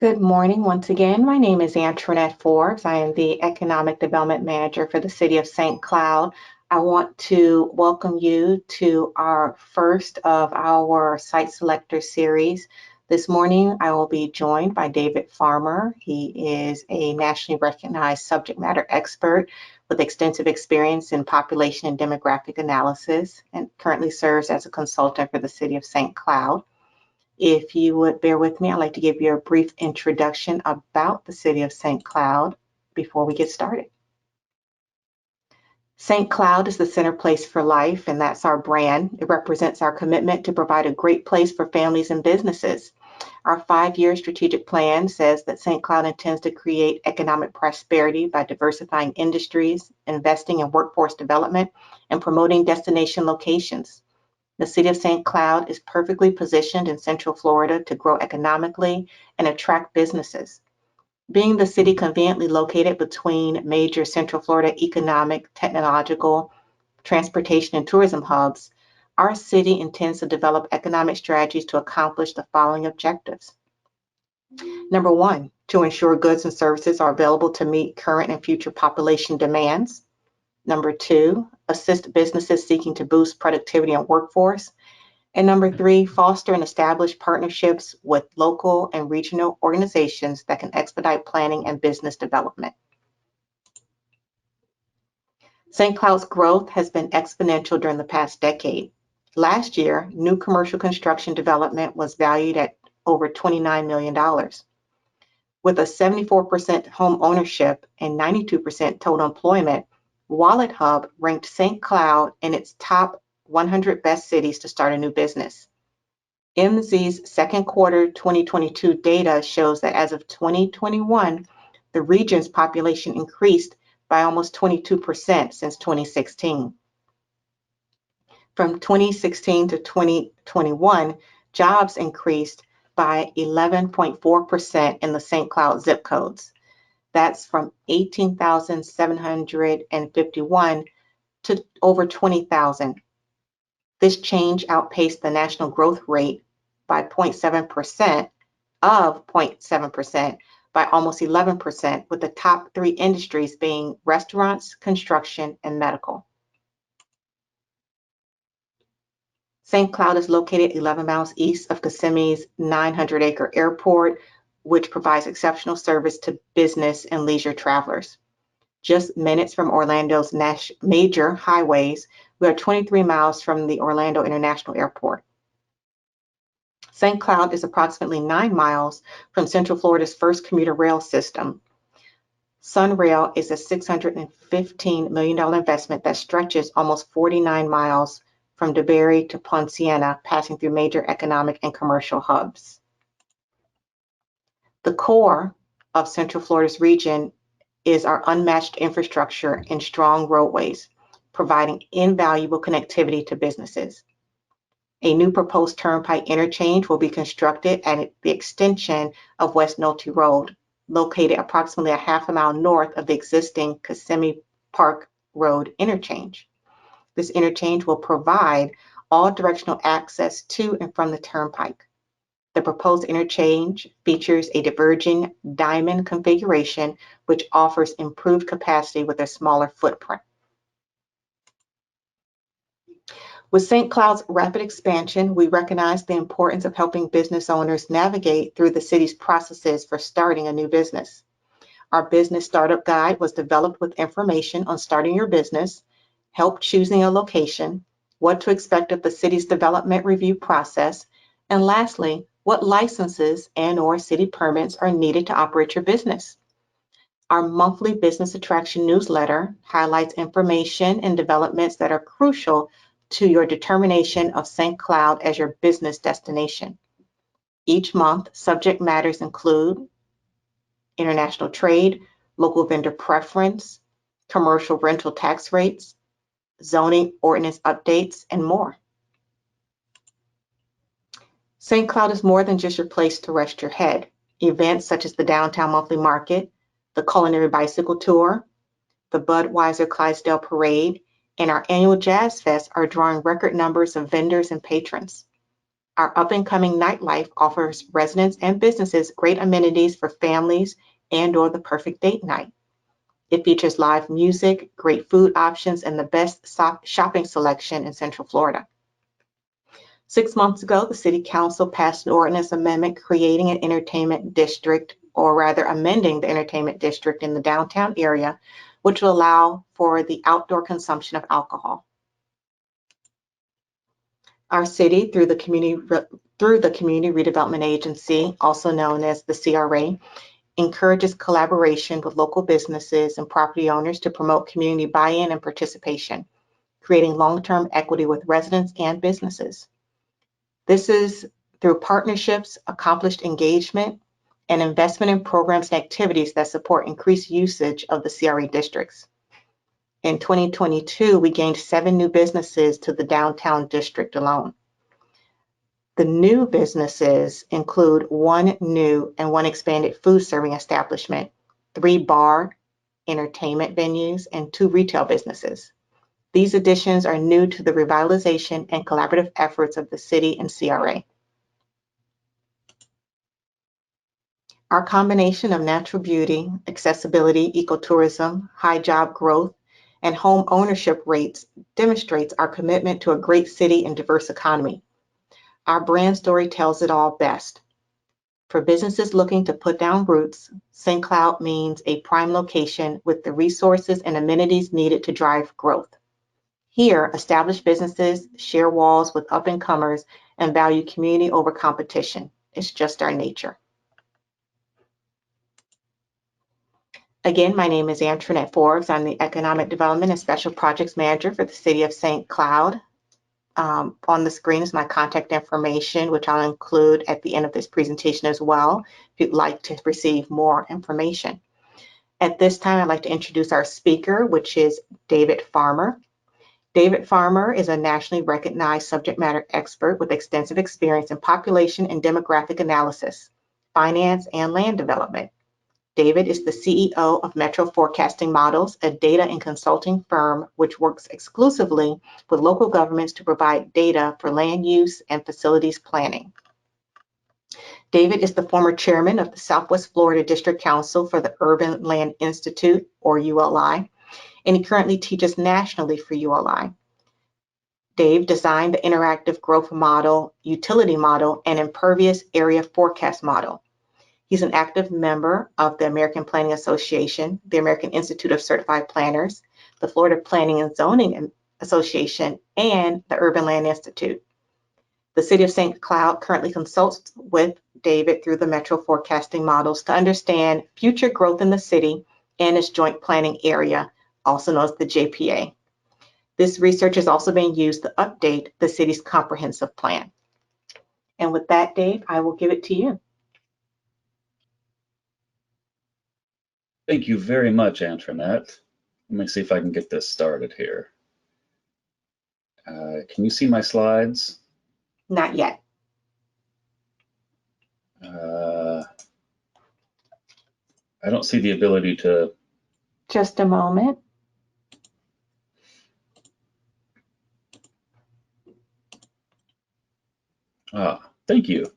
Good morning once again. My name is Antoinette Forbes. I am the Economic Development Manager for the City of St. Cloud. I want to welcome you to our first of our Site Selector series. This morning, I will be joined by David Farmer. He is a nationally recognized subject matter expert with extensive experience in population and demographic analysis and currently serves as a consultant for the City of St. Cloud. If you would bear with me, I'd like to give you a brief introduction about the City of St. Cloud before we get started. St. Cloud is the center place for life, and that's our brand. It represents our commitment to provide a great place for families and businesses. Our 5-year strategic plan says that St. Cloud intends to create economic prosperity by diversifying industries, investing in workforce development, and promoting destination locations. The City of St. Cloud is perfectly positioned in Central Florida to grow economically and attract businesses. Being the city conveniently located between major Central Florida economic, technological, transportation, and tourism hubs, our city intends to develop economic strategies to accomplish the following objectives. Number one, to ensure goods and services are available to meet current and future population demands. Number two, assist businesses seeking to boost productivity and workforce. And number three, foster and establish partnerships with local and regional organizations that can expedite planning and business development. St. Cloud's growth has been exponential during the past decade. Last year, new commercial construction development was valued at over $29 million. With a 74% home ownership and 92% total employment, Wallet Hub ranked St. Cloud in its top 100 best cities to start a new business. MZ's second quarter 2022 data shows that as of 2021, the region's population increased by almost 22% since 2016. From 2016 to 2021, jobs increased by 11.4% in the St. Cloud zip codes. That's from 18,751 to over 20,000. This change outpaced the national growth rate by 0.7% by almost 11%, with the top 3 industries being restaurants, construction, and medical. St. Cloud is located 11 miles east of Kissimmee's 900-acre airport, which provides exceptional service to business and leisure travelers. Just minutes from Orlando's major highways, we are 23 miles from the Orlando International Airport. St. Cloud is approximately 9 miles from Central Florida's first commuter rail system. SunRail is a $615 million investment that stretches almost 49 miles from DeBerry to Ponciana, passing through major economic and commercial hubs. The core of Central Florida's region is our unmatched infrastructure and strong roadways, providing invaluable connectivity to businesses. A new proposed Turnpike Interchange will be constructed at the extension of West Nolte Road, located approximately a half a mile north of the existing Kissimmee Park Road interchange. This interchange will provide all directional access to and from the Turnpike. The proposed interchange features a diverging diamond configuration, which offers improved capacity with a smaller footprint. With St. Cloud's rapid expansion, we recognize the importance of helping business owners navigate through the city's processes for starting a new business. Our business startup guide was developed with information on starting your business, help choosing a location, what to expect of the city's development review process, and lastly, what licenses and/or city permits are needed to operate your business. Our monthly business attraction newsletter highlights information and developments that are crucial to your determination of St. Cloud as your business destination. Each month, subject matters include international trade, local vendor preference, commercial rental tax rates, zoning ordinance updates, and more. St. Cloud is more than just your place to rest your head. Events such as the Downtown Monthly Market, the Culinary Bicycle Tour, the Budweiser Clydesdale Parade, and our annual Jazz Fest are drawing record numbers of vendors and patrons. Our up-and-coming nightlife offers residents and businesses great amenities for families and/or the perfect date night. It features live music, great food options, and the best shopping selection in Central Florida. 6 months ago, the City Council passed an ordinance amendment creating an entertainment district, or rather amending the entertainment district in the downtown area, which will allow for the outdoor consumption of alcohol. Our city, through the Community Redevelopment Agency, also known as the CRA, encourages collaboration with local businesses and property owners to promote community buy-in and participation, creating long-term equity with residents and businesses. This is through partnerships, accomplished engagement, and investment in programs and activities that support increased usage of the CRA districts. In 2022, we gained 7 new businesses to the downtown district alone. The new businesses include 1 new and 1 expanded food serving establishment, 3 bar entertainment venues, and 2 retail businesses. These additions are new to the revitalization and collaborative efforts of the city and CRA. Our combination of natural beauty, accessibility, ecotourism, high job growth, and home ownership rates demonstrates our commitment to a great city and diverse economy. Our brand story tells it all best. For businesses looking to put down roots, St. Cloud means a prime location with the resources and amenities needed to drive growth. Here, established businesses share walls with up-and-comers and value community over competition. It's just our nature. Again, my name is Antoinette Forbes. I'm the Economic Development and Special Projects Manager for the City of St. Cloud. On the screen is my contact information, which I'll include at the end of this presentation as well, if you'd like to receive more information. At this time, I'd like to introduce our speaker, which is David Farmer. David Farmer is a nationally recognized subject matter expert with extensive experience in population and demographic analysis, finance, and land development. David is the CEO of Metro Forecasting Models, a data and consulting firm which works exclusively with local governments to provide data for land use and facilities planning. David is the former chairman of the Southwest Florida District Council for the Urban Land Institute, or ULI, and he currently teaches nationally for ULI. Dave designed the interactive growth model, utility model, and impervious area forecast model. He's an active member of the American Planning Association, the American Institute of Certified Planners, the Florida Planning and Zoning Association, and the Urban Land Institute. The City of St. Cloud currently consults with David through the Metro Forecasting Models to understand future growth in the city and its joint planning area, also known as the JPA. This research is also being used to update the city's comprehensive plan. And with that, Dave, I will give it to you. Thank you very much, Antoinette. Let me see if I can get this started here. Can you see my slides? Not yet. I don't see the ability to. Just a moment. Thank you.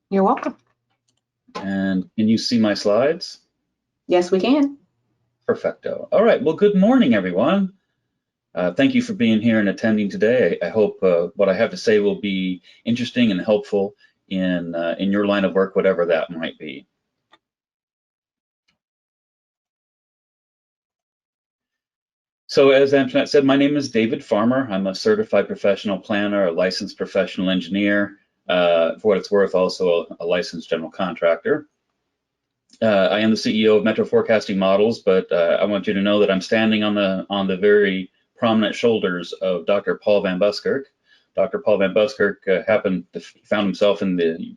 You're welcome. And can you see my slides? Yes, we can. Perfecto. All right. Well, good morning, everyone. Thank you for being here and attending today. I hope what I have to say will be interesting and helpful in your line of work, whatever that might be. So as Antoinette said, my name is David Farmer. I'm a certified professional planner, a licensed professional engineer, for what it's worth, also a licensed general contractor. I am the CEO of Metro Forecasting Models, but I want you to know that I'm standing on the very prominent shoulders of Dr. Paul Van Buskirk. Dr. Paul Van Buskirk found himself in the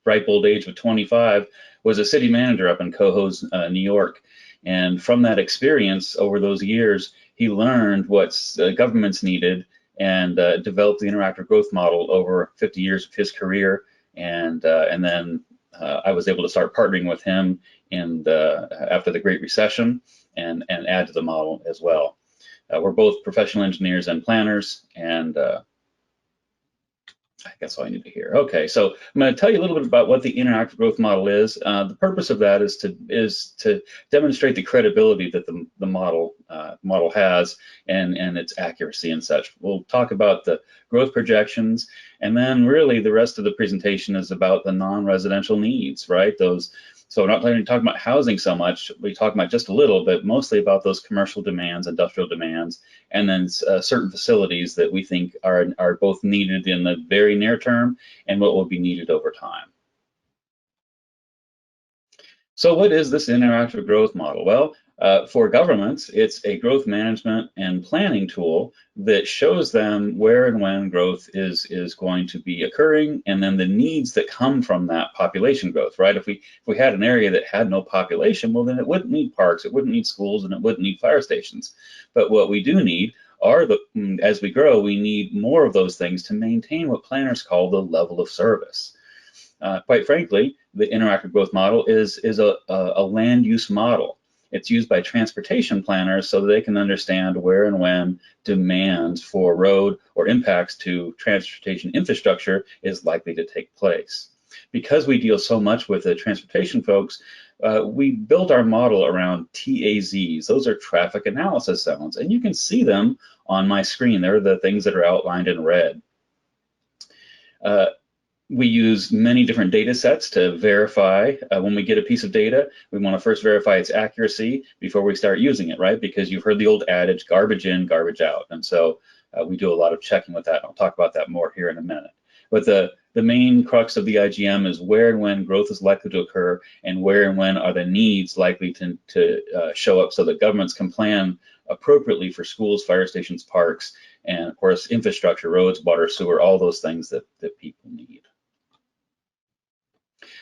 ripe old age of 25, was a city manager up in Cohoes, New York. And from that experience over those years, he learned what governments needed and developed the interactive growth model over 50 years of his career. And then I was able to start partnering with him after the Great Recession and add to the model as well. We're both professional engineers and planners, and I guess all I need to hear. Okay, so I'm going to tell you a little bit about what the interactive growth model is. The purpose of that is to demonstrate the credibility that the model has and its accuracy and such. We'll talk about the growth projections, and then really the rest of the presentation is about the non-residential needs, right? So we're not going to talk about housing so much. We talk about just a little, but mostly about those commercial demands, industrial demands, and then certain facilities that we think are both needed in the very near term and what will be needed over time. So what is this interactive growth model? Well, for governments, it's a growth management and planning tool that shows them where and when growth is going to be occurring, and then the needs that come from that population growth, right? If we had an area that had no population, well, then it wouldn't need parks, it wouldn't need schools, and it wouldn't need fire stations. But what we do need are as we grow, we need more of those things to maintain what planners call the level of service. Quite frankly, the interactive growth model is a land use model. It's used by transportation planners so that they can understand where and when demand for road or impacts to transportation infrastructure is likely to take place. Because we deal so much with the transportation folks, we built our model around TAZs. Those are traffic analysis zones, and you can see them on my screen. They're the things that are outlined in red. We use many different data sets to verify. When we get a piece of data, we want to first verify its accuracy before we start using it, right? Because you've heard the old adage, garbage in, garbage out. And so we do a lot of checking with that. I'll talk about that more here in a minute. But the main crux of the IGM is where and when growth is likely to occur, and where and when are the needs likely to show up so that governments can plan appropriately for schools, fire stations, parks, and of course, infrastructure, roads, water, sewer, all those things that people need.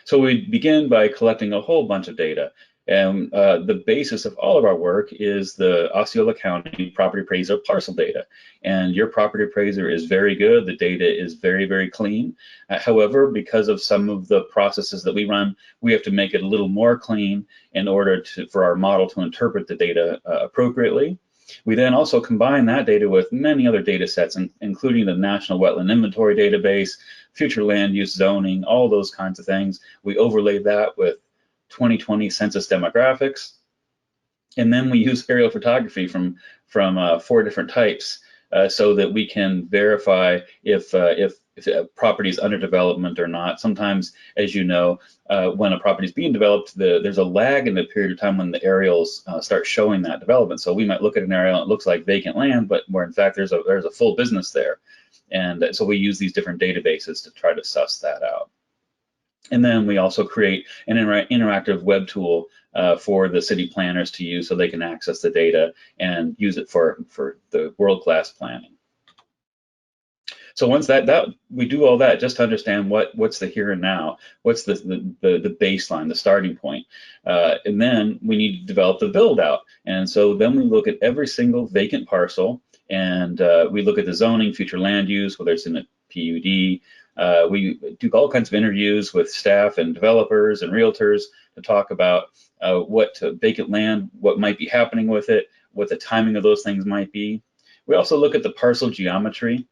So we begin by collecting a whole bunch of data. And the basis of all of our work is the Osceola County property appraiser parcel data. And your property appraiser is very good. The data is very, very clean. However, because of some of the processes that we run, we have to make it a little more clean in order for our model to interpret the data appropriately. We then also combine that data with many other data sets, including the National Wetland Inventory Database, future land use zoning, all those kinds of things. We overlay that with 2020 census demographics, and then we use aerial photography from 4 different types so that we can verify if a property is under development or not. Sometimes, as you know, when a property is being developed, there's a lag in the period of time when the aerials start showing that development. So we might look at an aerial and it looks like vacant land, but where in fact there's a full business there. And so we use these different databases to try to suss that out. And then we also create an interactive web tool for the city planners to use so they can access the data and use it for the world-class planning. So once we do all that just to understand what's the here and now, what's the baseline, the starting point, and then we need to develop the build out. And so then we look at every single vacant parcel, and we look at the zoning, future land use, whether it's in a PUD. We do all kinds of interviews with staff and developers and realtors to talk about what vacant land, what might be happening with it, what the timing of those things might be. We also look at the parcel geometry.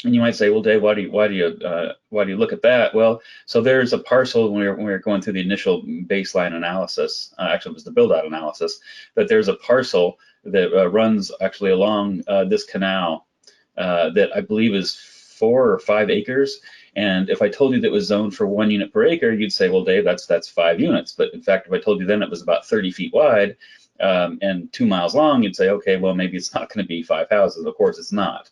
And you might say, well, Dave, why do you look at that? Well, so there's a parcel when we were going through the initial baseline analysis, actually it was the build out analysis, that there's a parcel that runs actually along this canal that I believe is 4 or 5 acres. And if I told you that it was zoned for 1 unit per acre, you'd say, well, Dave, that's 5 units. But in fact, if I told you then it was about 30 feet wide and 2 miles long, you'd say, okay, well, maybe it's not going to be 5 houses. Of course, it's not.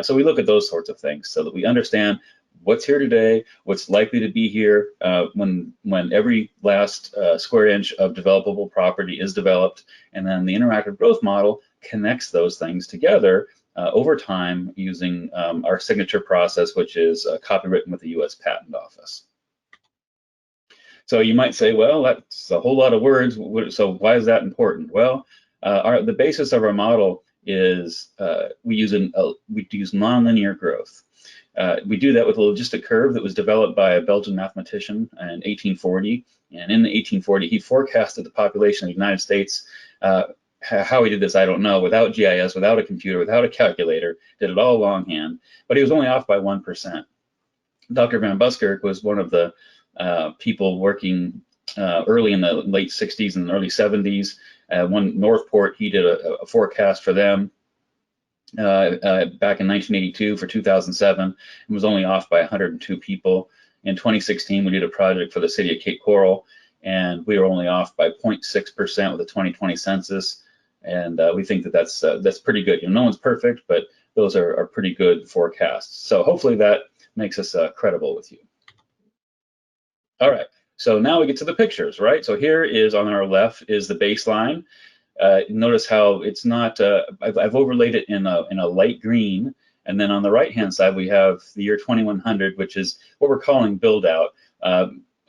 So we look at those sorts of things so that we understand what's here today, what's likely to be here when every last square inch of developable property is developed, and then the interactive growth model connects those things together over time using our signature process, which is copywritten with the U.S. Patent Office. So you might say, well, that's a whole lot of words, so why is that important? Well, the basis of our model is we use nonlinear growth. We do that with a logistic curve that was developed by a Belgian mathematician in 1840. And in 1840, he forecasted the population of the United States. How he did this, I don't know, without GIS, without a computer, without a calculator, did it all longhand, but he was only off by 1%. Dr. Van Buskirk was one of the people working early in the late 60s and early 70s. One Northport, he did a forecast for them back in 1982 for 2007 and was only off by 102 people. In 2016, we did a project for the city of Cape Coral, and we were only off by 0.6% with the 2020 census. And we think that that's pretty good. You know, no one's perfect, but those are pretty good forecasts. So hopefully that makes us credible with you. All right, so now we get to the pictures, right? So here is on our left is the baseline. Notice how it's not, I've overlaid it in a light green, and then on the right-hand side, we have the year 2100, which is what we're calling build out.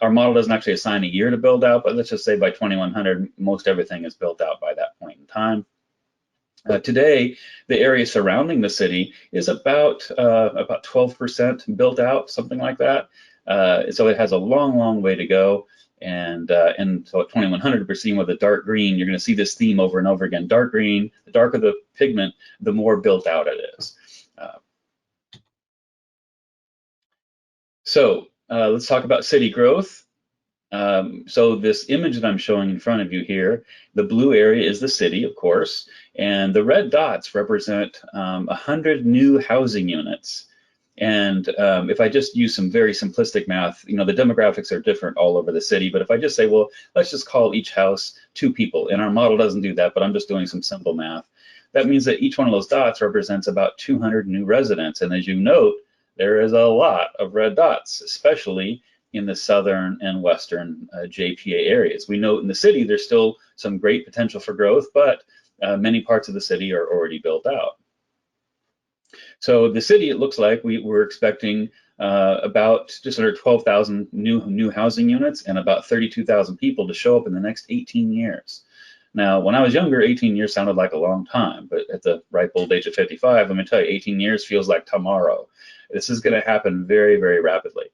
Our model doesn't actually assign a year to build out, but let's just say by 2100, most everything is built out by that point in time. Today, the area surrounding the city is about 12% built out, something like that. So it has a long, long way to go. And so at 2100, we're seeing with the dark green, you're going to see this theme over and over again. Dark green, the darker the pigment, the more built out it is. So let's talk about city growth. So this image that I'm showing in front of you here, the blue area is the city, of course, and the red dots represent 100 new housing units. And if I just use some very simplistic math, you know, the demographics are different all over the city, but if I just say, well, let's just call each house 2 people, and our model doesn't do that, but I'm just doing some simple math. That means that each one of those dots represents about 200 new residents. And as you note, there is a lot of red dots, especially in the southern and western JPA areas. We note in the city, there's still some great potential for growth, but many parts of the city are already built out. So the city, it looks like we're expecting about just under 12,000 new housing units and about 32,000 people to show up in the next 18 years. Now, when I was younger, 18 years sounded like a long time, but at the ripe old age of 55, let me tell you, 18 years feels like tomorrow. This is going to happen very, very rapidly.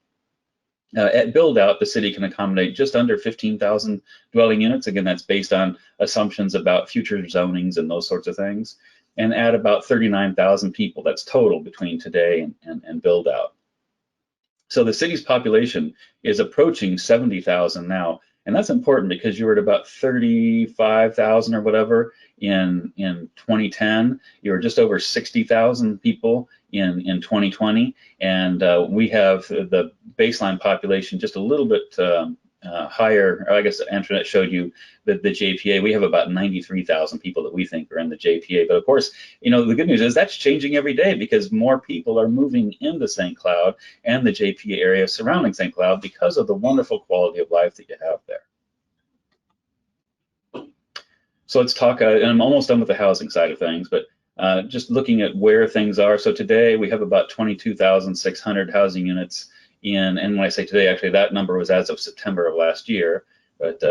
At Buildout, the city can accommodate just under 15,000 dwelling units. Again, that's based on assumptions about future zonings and those sorts of things, and add about 39,000 people. That's total between today and Buildout. So the city's population is approaching 70,000 now, and that's important because you were at about 35,000 or whatever in 2010. You were just over 60,000 people in 2020, and we have the baseline population just a little bit higher. I guess Antoinette showed you the JPA. We have about 93,000 people that we think are in the JPA. But of course, you know, the good news is that's changing every day because more people are moving into St. Cloud and the JPA area surrounding St. Cloud because of the wonderful quality of life that you have there. So let's talk, and I'm almost done with the housing side of things, but just looking at where things are. So today we have about 22,600 housing units and when I say today, actually that number was as of September of last year, but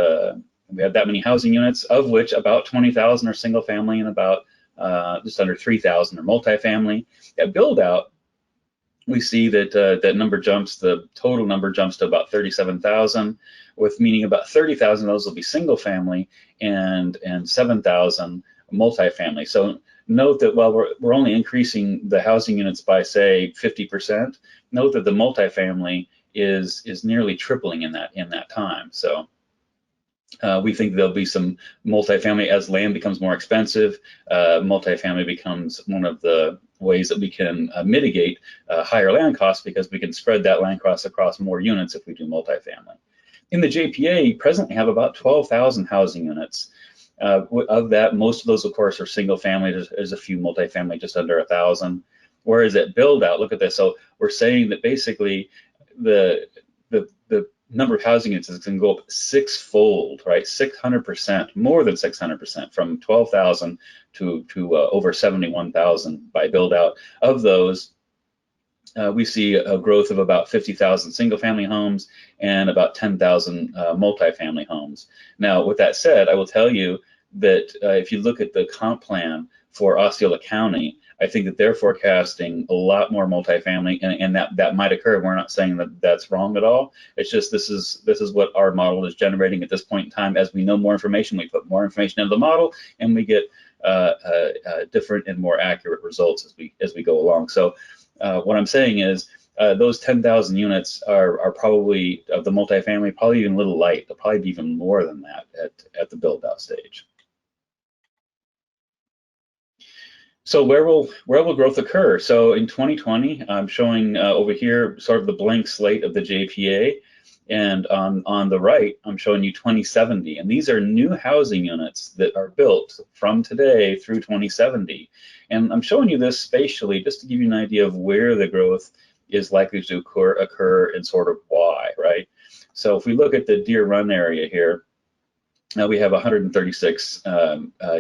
we have that many housing units, of which about 20,000 are single family and about just under 3,000 are multifamily. At Buildout, we see that that number jumps, the total number jumps to about 37,000, with meaning about 30,000 of those will be single family and 7,000 multifamily. So note that while we're only increasing the housing units by say 50%, note that the multifamily is nearly tripling in that time. So we think there'll be some multifamily as land becomes more expensive. Multifamily becomes one of the ways that we can mitigate higher land costs because we can spread that land cost across more units if we do multifamily. In the JPA, you presently have about 12,000 housing units. Of that, most of those, of course, are single family. There's a few multifamily, just under 1,000. Whereas at Buildout, look at this. So we're saying that basically the number of housing units is going to go up 6-fold, right? 600%, more than 600%, from 12,000 to over 71,000 by Buildout. Of those, we see a growth of about 50,000 single-family homes and about 10,000 multifamily homes. Now, with that said, I will tell you that if you look at the comp plan for Osceola County, I think that they're forecasting a lot more multifamily, and that might occur. We're not saying that that's wrong at all. It's just this is what our model is generating at this point in time. As we know more information, we put more information into the model, and we get different and more accurate results as we go along. So what I'm saying is those 10,000 units are probably, of the multifamily, probably even a little light. They'll probably be even more than that at the build-out stage. So where will growth occur? So in 2020, I'm showing over here sort of the blank slate of the JPA, and on the right, I'm showing you 2070. And these are new housing units that are built from today through 2070. And I'm showing you this spatially just to give you an idea of where the growth is likely to occur and sort of why, right? So if we look at the Deer Run area here, now we have 136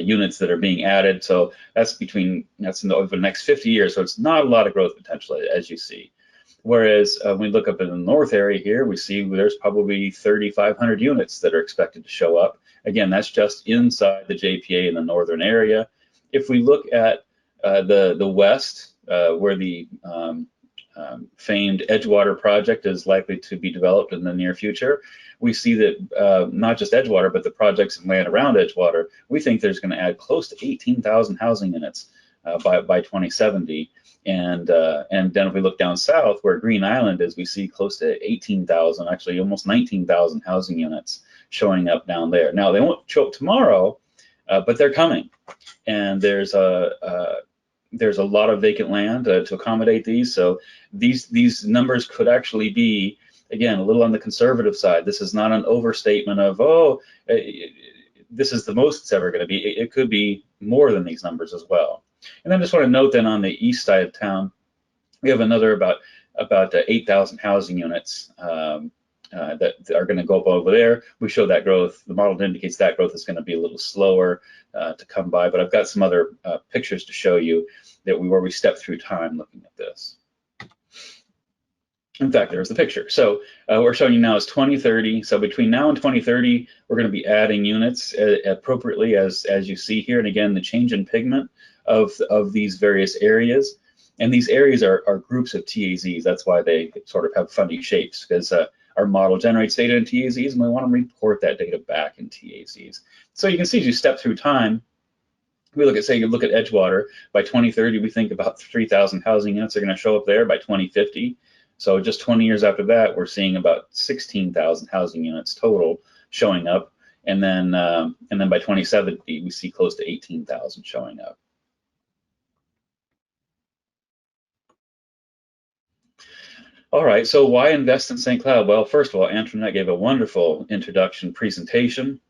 units that are being added. So that's over the next 50 years. So it's not a lot of growth potential, as you see. Whereas when we look up in the north area here, we see there's probably 3,500 units that are expected to show up. Again, that's just inside the JPA in the northern area. If we look at the west, where the famed Edgewater project is likely to be developed in the near future, we see that not just Edgewater, but the projects and land around Edgewater, we think there's going to add close to 18,000 housing units by 2070. And then if we look down south where Green Island is, we see close to 18,000, actually almost 19,000 housing units showing up down there. Now, they won't show up tomorrow, but they're coming. And there's a lot of vacant land to accommodate these. So these numbers could actually be, again, a little on the conservative side. This is not an overstatement of, oh, this is the most it's ever going to be. It could be more than these numbers as well. And then I just want to note then on the east side of town, we have another about 8,000 housing units that are going to go up over there. We show that growth. The model indicates that growth is going to be a little slower to come by, but I've got some other pictures to show you where we step through time looking at this. In fact, there's the picture. So we're showing you now is 2030. So between now and 2030, we're going to be adding units appropriately as you see here. And again, the change in pigment of these various areas. And these areas are groups of TAZs. That's why they sort of have funny shapes, because our model generates data in TAZs, and we want to report that data back in TAZs. So you can see as you step through time, we look at, say, you look at Edgewater, by 2030, we think about 3,000 housing units are going to show up there by 2050. So just 20 years after that, we're seeing about 16,000 housing units total showing up. And then by 2070, we see close to 18,000 showing up. All right, so why invest in St. Cloud? Well, first of all, Antoinette gave a wonderful introduction presentation.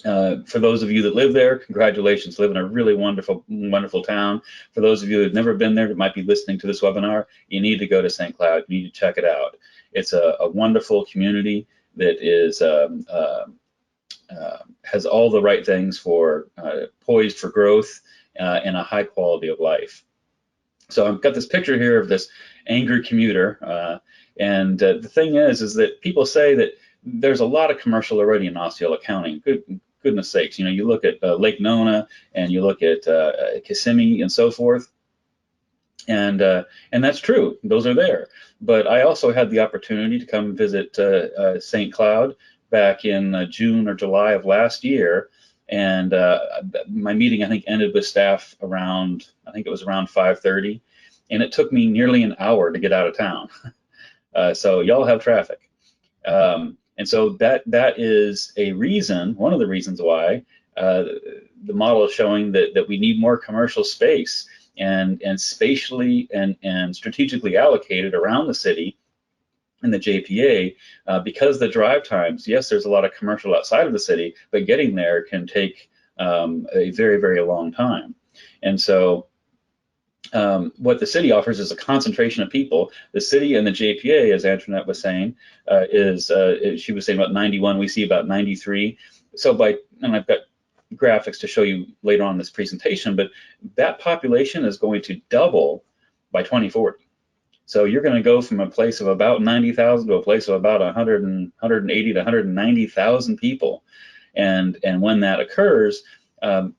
For those of you that live there, congratulations, live in a really wonderful, wonderful town. For those of you that have never been there, that might be listening to this webinar, you need to go to St. Cloud. You need to check it out. It's a wonderful community that is has all the right things for poised for growth and a high quality of life. So I've got this picture here of this angry commuter, and the thing is that people say that there's a lot of commercial already in Osceola County. Goodness sakes, you know, you look at Lake Nona and you look at Kissimmee and so forth, and that's true. Those are there. But I also had the opportunity to come visit St. Cloud back in June or July of last year, and my meeting I think ended with staff around, I think it was around 5:30, and it took me nearly an hour to get out of town. So y'all have traffic. And so that is a reason, one of the reasons why the model is showing that we need more commercial space and spatially and strategically allocated around the city in the JPA, because the drive times, yes, there's a lot of commercial outside of the city, but getting there can take a very, very long time. And so what the city offers is a concentration of people. The city and the JPA, as Antoinette was saying, she was saying about 91, we see about 93. So and I've got graphics to show you later on in this presentation, but that population is going to double by 2040. So you're going to go from a place of about 90,000 to a place of about 180 to 190,000 people. And when that occurs, the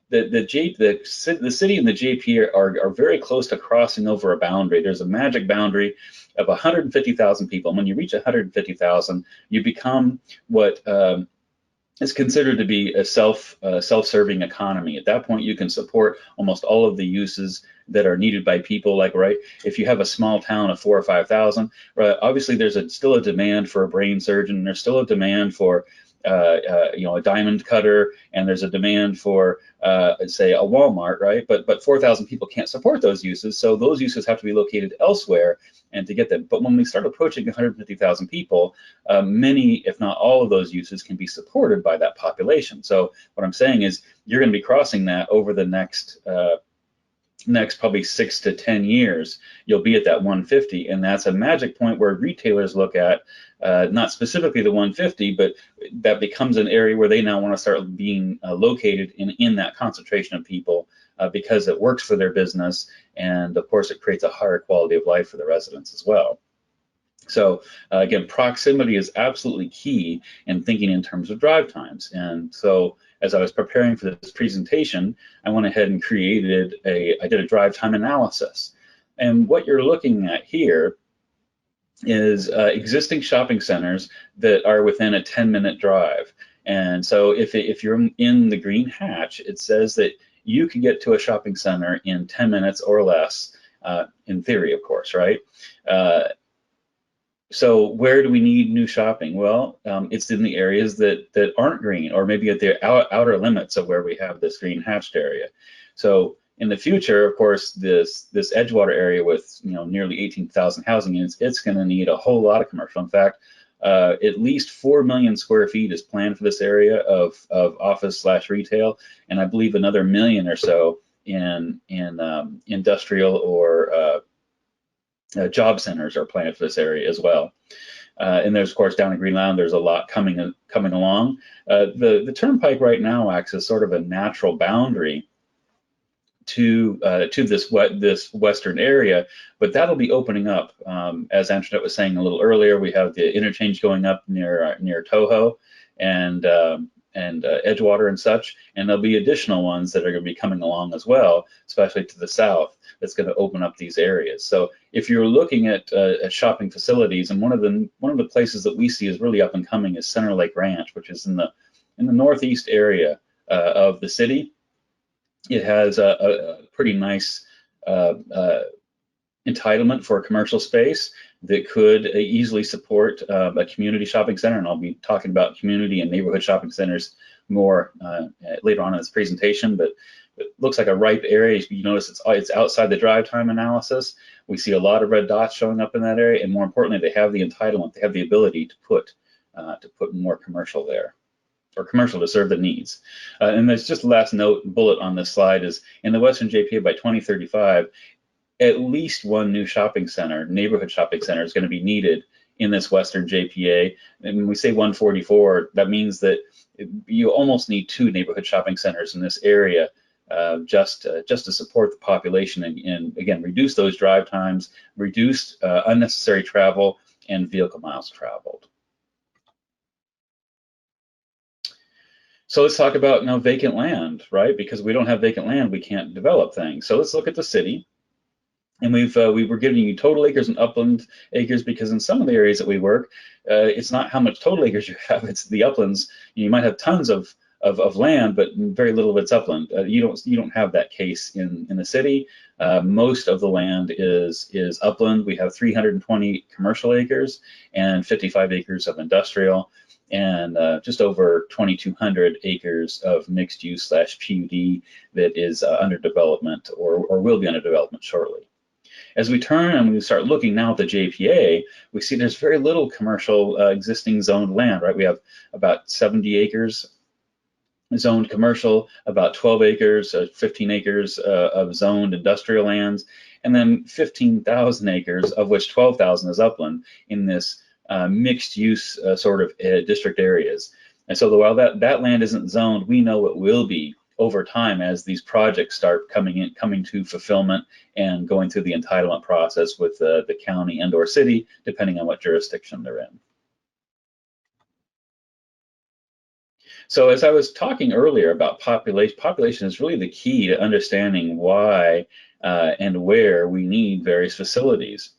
city and the JP are very close to crossing over a boundary. There's a magic boundary of 150,000 people. And when you reach 150,000, you become what It's considered to be a self-serving economy. At that point, you can support almost all of the uses that are needed by people. Like, right, if you have a small town of 4,000 or 5,000, right, obviously there's still a demand for a brain surgeon. There's still a demand for a diamond cutter, and there's a demand for, say, a Walmart, right? But 4,000 people can't support those uses, so those uses have to be located elsewhere, and to get them. But when we start approaching 150,000 people, many, if not all of those uses can be supported by that population. So what I'm saying is you're going to be crossing that over the next probably 6 to 10 years. You'll be at that 150, and that's a magic point where retailers look at not specifically the 150, but that becomes an area where they now want to start being located in that concentration of people because it works for their business, and of course it creates a higher quality of life for the residents as well. So again, proximity is absolutely key in thinking in terms of drive times. And so as I was preparing for this presentation, I went ahead and I did a drive time analysis. And what you're looking at here is existing shopping centers that are within a 10-minute drive. And so if you're in the green hatch, it says that you can get to a shopping center in 10 minutes or less, in theory, of course, right? So where do we need new shopping? Well, it's in the areas that aren't green, or maybe at the outer limits of where we have this green hatched area. So in the future, of course, this Edgewater area with nearly 18,000 housing units, it's going to need a whole lot of commercial. In fact, at least 4 million square feet is planned for this area of office/retail, and I believe another million or so in industrial or job centers are planned for this area as well. And there's, of course, down in Greenland, there's a lot coming along. The Turnpike right now acts as sort of a natural boundary to this western area, but that'll be opening up. As Antoinette was saying a little earlier, we have the interchange going up near Toho and Edgewater and such, and there'll be additional ones that are going to be coming along as well, especially to the south, that's going to open up these areas. So if you're looking at shopping facilities, and one of the places that we see is really up and coming is Center Lake Ranch, which is in the northeast area of the city. It has a pretty nice entitlement for a commercial space that could easily support a community shopping center, and I'll be talking about community and neighborhood shopping centers more later on in this presentation, but it looks like a ripe area. You notice it's outside the drive time analysis. We see a lot of red dots showing up in that area, and more importantly, they have the entitlement, they have the ability to put more commercial there, or commercial to serve the needs. And there's just the last bullet on this slide is in the Western JPA by 2035, at least one new neighborhood shopping center is going to be needed in this Western JPA. And when we say 144, that means that you almost need 2 neighborhood shopping centers in this area just to support the population and again, reduce those drive times, reduce unnecessary travel and vehicle miles traveled. So let's talk about vacant land, right? Because we don't have vacant land, we can't develop things. So let's look at the city. And we were giving you total acres and upland acres because in some of the areas that we work, it's not how much total acres you have, it's the uplands. You might have tons of land, but very little of it's upland. You don't have that case in the city. Most of the land is upland. We have 320 commercial acres and 55 acres of industrial, and just over 2,200 acres of mixed use / PUD that is under development or will be under development shortly. As we turn and we start looking now at the JPA, we see there's very little commercial existing zoned land, right? We have about 70 acres zoned commercial, about 12 acres, 15 acres of zoned industrial lands, and then 15,000 acres, of which 12,000 is upland in this mixed use sort of district areas. And so while that land isn't zoned, we know it will be over time as these projects start coming to fulfillment and going through the entitlement process with the county and or city, depending on what jurisdiction they're in. So as I was talking earlier about population is really the key to understanding why and where we need various facilities.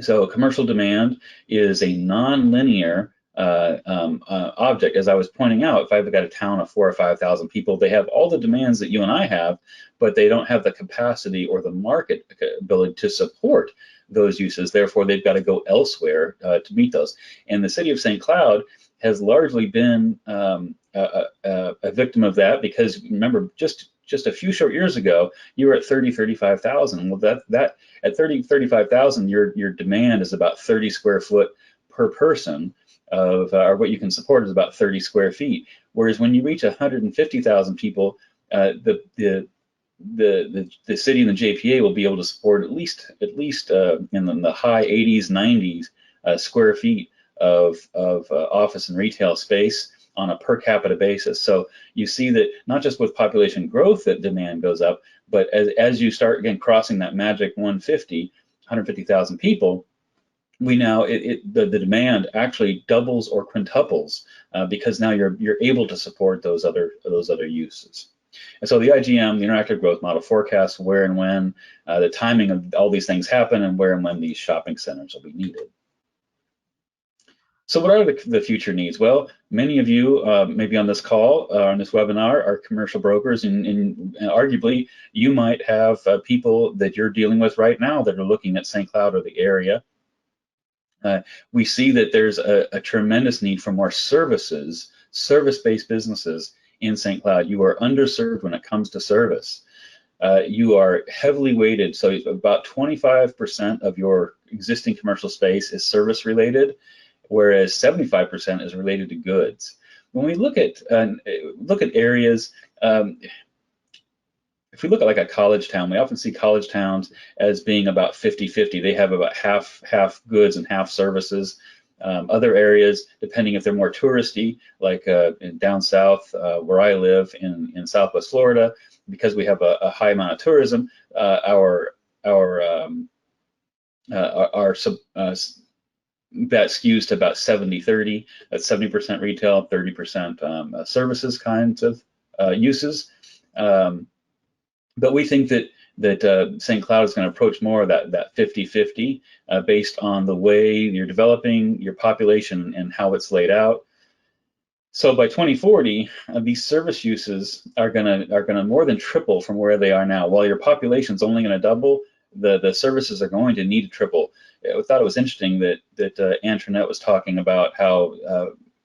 So commercial demand is a non-linear object. As I was pointing out, if I've got a town of 4,000 or 5,000 people, they have all the demands that you and I have, but they don't have the capacity or the market ability to support those uses. Therefore, they've got to go elsewhere to meet those. And the city of St. Cloud has largely been a victim of that, because remember, just a few short years ago, you were at 35,000. Well, that at 35,000, your demand is about 30 square foot per person of, or what you can support is about 30 square feet. Whereas when you reach 150,000 people, the city and the JPA will be able to support at least in the high 80s, 90s square feet of office and retail space on a per capita basis. So you see that not just with population growth that demand goes up, but as you start again crossing that magic 150,000 people, we now the demand actually doubles or quintuples because now you're able to support those other uses. And so the IGM, the interactive growth model, forecasts where and when the timing of all these things happen and where and when these shopping centers will be needed. So what are the future needs? Well, many of you maybe on this call, on this webinar, are commercial brokers, and arguably you might have people that you're dealing with right now that are looking at St. Cloud or the area. We see that there's a tremendous need for more services, service-based businesses in St. Cloud. You are underserved when it comes to service. You are heavily weighted, so about 25% of your existing commercial space is service related, whereas 75% is related to goods. When we look at areas, if we look at like a college town, we often see college towns as being about 50-50. They have about half goods and half services. Other areas, depending if they're more touristy, like down south where I live in Southwest Florida, because we have a high amount of tourism, that skews to about 70-30. That's 70% retail, 30% services kinds of uses. But we think that St. Cloud is going to approach more of that 50-50 based on the way you're developing your population and how it's laid out. So by 2040, these service uses are going to more than triple from where they are now. While your population is only going to double, the services are going to need to triple. I thought it was interesting that Antoinette was talking about how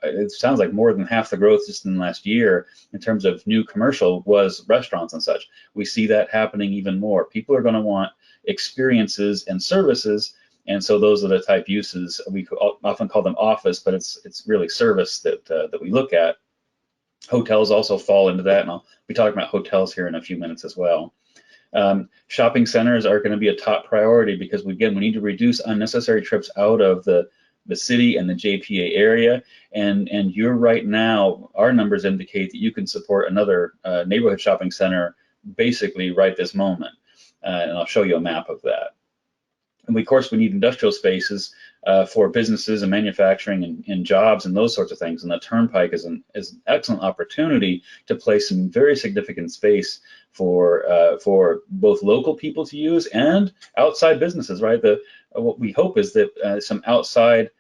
it sounds like more than half the growth just in the last year in terms of new commercial was restaurants and such. We see that happening even more. People are going to want experiences and services, and so those are the type uses. We often call them office, but it's really service that we look at. Hotels also fall into that, and I'll be talking about hotels here in a few minutes as well. Shopping centers are going to be a top priority because we need to reduce unnecessary trips out of the city and the JPA area, and you're right now, our numbers indicate that you can support another neighborhood shopping center basically right this moment, and I'll show you a map of that. And of course, we need industrial spaces for businesses and manufacturing and jobs and those sorts of things. And the Turnpike is an excellent opportunity to place some very significant space for both local people to use and outside businesses, right? What we hope is that some outside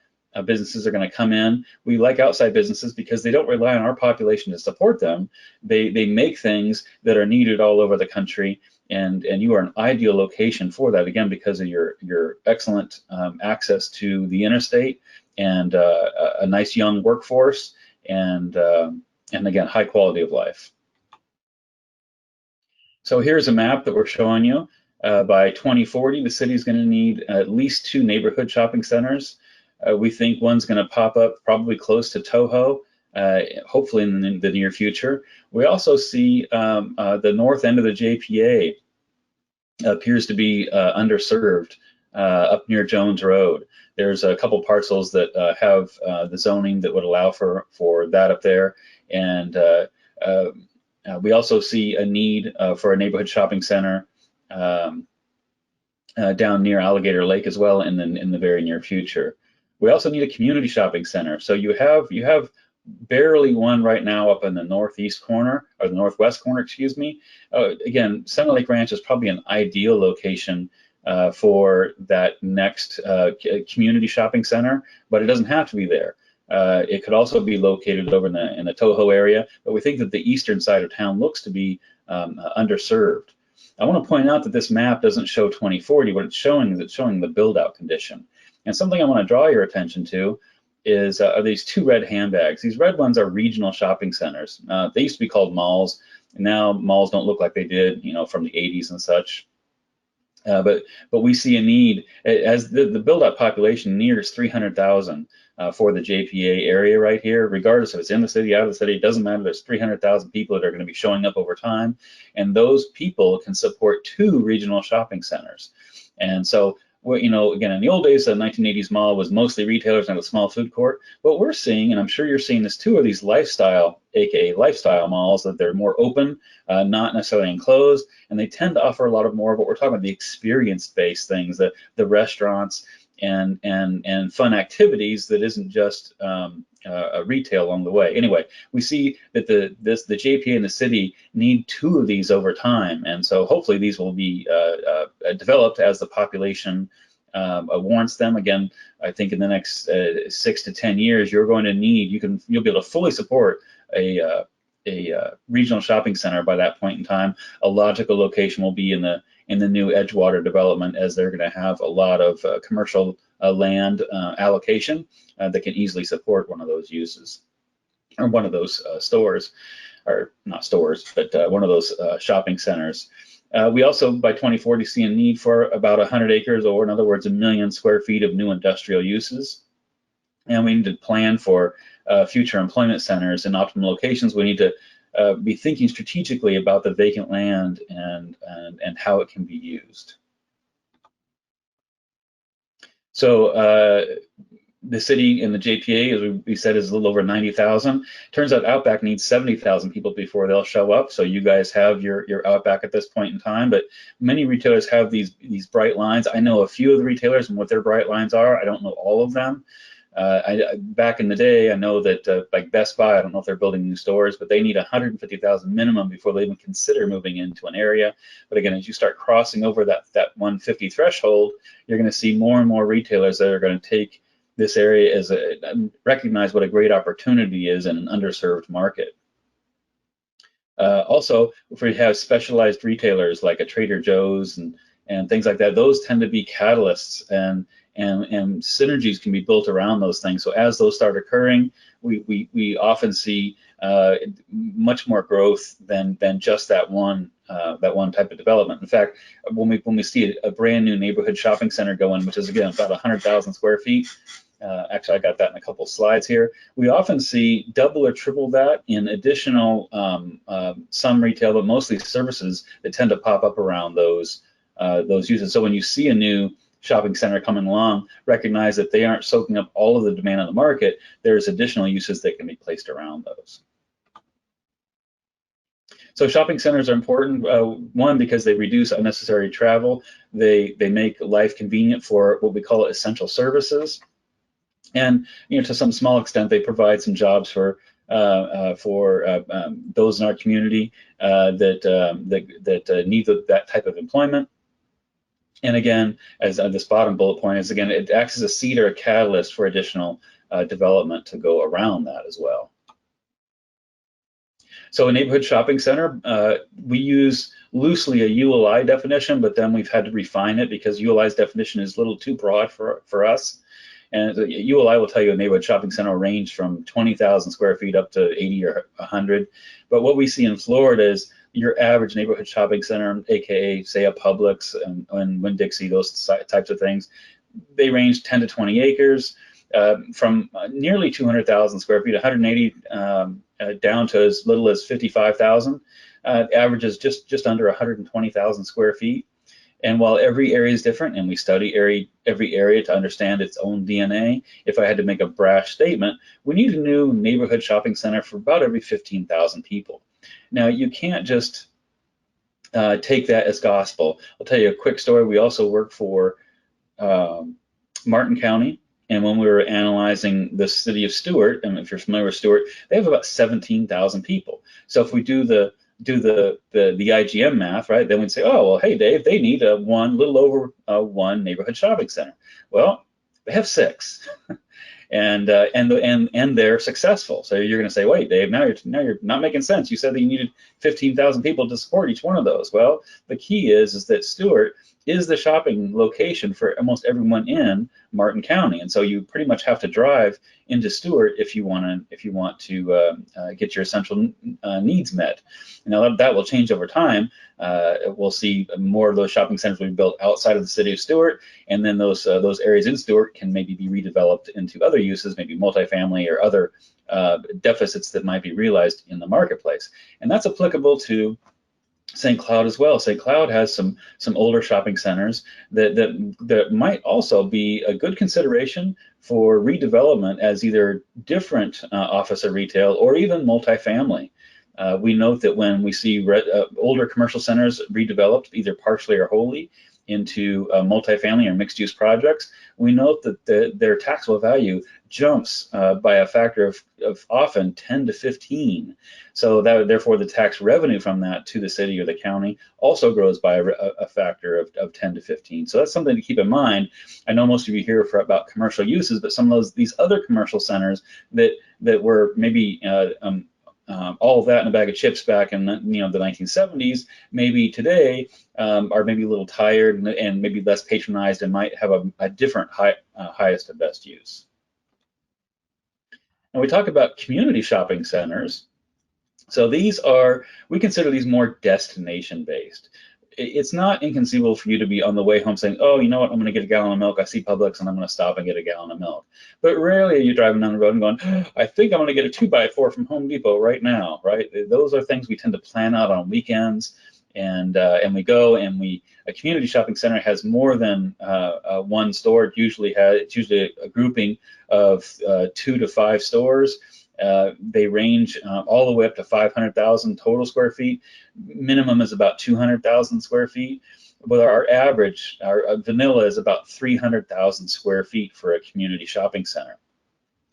businesses are going to come in. We like outside businesses because they don't rely on our population to support them. They make things that are needed all over the country, and you are an ideal location for that, again, because of your excellent access to the interstate and a nice young workforce and again, high quality of life. So here's a map that we're showing you. By 2040, the city is going to need at least 2 neighborhood shopping centers. We think one's going to pop up probably close to Toho, hopefully in the near future. We also see the north end of the JPA appears to be underserved up near Jones Road. There's a couple parcels that have the zoning that would allow for that up there, and we also see a need for a neighborhood shopping center down near Alligator Lake as well in the very near future. We also need a community shopping center. So you have barely one right now up in the northeast corner, or the northwest corner, excuse me. Again, Center Lake Ranch is probably an ideal location for that next community shopping center, but it doesn't have to be there. It could also be located over in the Toho area, but we think that the eastern side of town looks to be underserved. I want to point out that this map doesn't show 2040. What it's showing is it's showing the build-out condition. And something I want to draw your attention to is are these two red handbags. These red ones are regional shopping centers. They used to be called malls. And now malls don't look like they did, from the 80s and such. But we see a need as the build-out population nears 300,000 for the JPA area right here, regardless if it's in the city, out of the city, it doesn't matter. There's 300,000 people that are going to be showing up over time, and those people can support 2 regional shopping centers. And so, again, in the old days, the 1980s mall was mostly retailers and a small food court. What we're seeing, and I'm sure you're seeing this too, are these lifestyle, aka lifestyle malls, that they're more open, not necessarily enclosed, and they tend to offer a lot of more of what we're talking about, the experience-based things, the restaurants and fun activities that isn't just retail along the way. Anyway, we see that the JPA and the city need 2 of these over time, and so hopefully these will be developed as the population warrants them. Again, I think in the next 6 to 10 years, you're going to need, you'll be able to fully support a regional shopping center by that point in time. A logical location will be in the new Edgewater development, as they're going to have a lot of commercial land allocation that can easily support one of those uses, or one of those stores, or not stores, but one of those shopping centers. We also, by 2040, see a need for about 100 acres, or in other words, 1 million square feet of new industrial uses. And we need to plan for future employment centers in optimal locations. We need to be thinking strategically about the vacant land and how it can be used. So the city in the JPA, as we said, is a little over 90,000. Turns out Outback needs 70,000 people before they'll show up. So you guys have your Outback at this point in time, but many retailers have these bright lines. I know a few of the retailers and what their bright lines are. I don't know all of them. Back in the day, I know that like Best Buy, I don't know if they're building new stores, but they need 150,000 minimum before they even consider moving into an area. But again, as you start crossing over that 150 threshold, you're going to see more and more retailers that are going to take this area as recognize what a great opportunity is in an underserved market. Also, if we have specialized retailers like a Trader Joe's and things like that, those tend to be catalysts, and synergies can be built around those things. So as those start occurring, we often see much more growth than just that one type of development. In fact, when we see a brand new neighborhood shopping center going, which is again about 100,000 square feet. Actually, I got that in a couple of slides here. We often see double or triple that in additional some retail, but mostly services that tend to pop up around those uses. So when you see a new shopping center coming along, recognize that they aren't soaking up all of the demand on the market. There's additional uses that can be placed around those. So shopping centers are important, one, because they reduce unnecessary travel. They make life convenient for what we call essential services. And to some small extent, they provide some jobs for those in our community that need that type of employment. And again, as this bottom bullet point is, again, it acts as a seed or a catalyst for additional development to go around that as well. So a neighborhood shopping center, we use loosely a ULI definition, but then we've had to refine it because ULI's definition is a little too broad for us. And ULI will tell you a neighborhood shopping center will range from 20,000 square feet up to 80 or 100. But what we see in Florida is your average neighborhood shopping center, aka say a Publix and Winn-Dixie, those types of things, they range 10 to 20 acres, from nearly 200,000 square feet, 180 down to as little as 55,000. Averages just under 120,000 square feet. And while every area is different, and we study every area to understand its own DNA, if I had to make a brash statement, we need a new neighborhood shopping center for about every 15,000 people. Now, you can't just take that as gospel. I'll tell you a quick story. We also work for Martin County, and when we were analyzing the city of Stuart, and if you're familiar with Stuart, they have about 17,000 people. So if we do the IGM math, right, then we'd say, oh, well, hey, Dave, they need a little over one neighborhood shopping center. Well, they have 6. and they're successful. So you're going to say, wait, Dave, now you're not making sense. You said that you needed 15,000 people to support each one of those. Well, the key is that Stuart is the shopping location for almost everyone in Martin County, and so you pretty much have to drive into Stuart if you want to get your essential needs met. Now that will change over time. We'll see more of those shopping centers will be built outside of the city of Stuart, and then those areas in Stuart can maybe be redeveloped into other uses, maybe multifamily or other deficits that might be realized in the marketplace. And that's applicable to St. Cloud as well. St. Cloud has some older shopping centers that might also be a good consideration for redevelopment as either different office or retail or even multifamily. We note that when we see older commercial centers redeveloped, either partially or wholly, into multifamily or mixed-use projects, we note that their taxable value jumps by a factor of often 10 to 15. So therefore the tax revenue from that to the city or the county also grows by a factor of 10 to 15. So that's something to keep in mind. I know most of you hear about commercial uses, but some of these other commercial centers that were maybe all of that in a bag of chips back in the 1970s, maybe today are maybe a little tired and maybe less patronized and might have a different highest and best use. And we talk about community shopping centers. So we consider these more destination based. It's not inconceivable for you to be on the way home saying, oh, you know what, I'm going to get a gallon of milk. I see Publix and I'm going to stop and get a gallon of milk. But rarely are you driving down the road and going, I think I'm going to get a 2x4 from Home Depot right now, right? Those are things we tend to plan out on weekends. And we go and a community shopping center has more than one store. It's usually a grouping of 2 to 5 stores. They range all the way up to 500,000 total square feet. Minimum is about 200,000 square feet. But our vanilla is about 300,000 square feet for a community shopping center.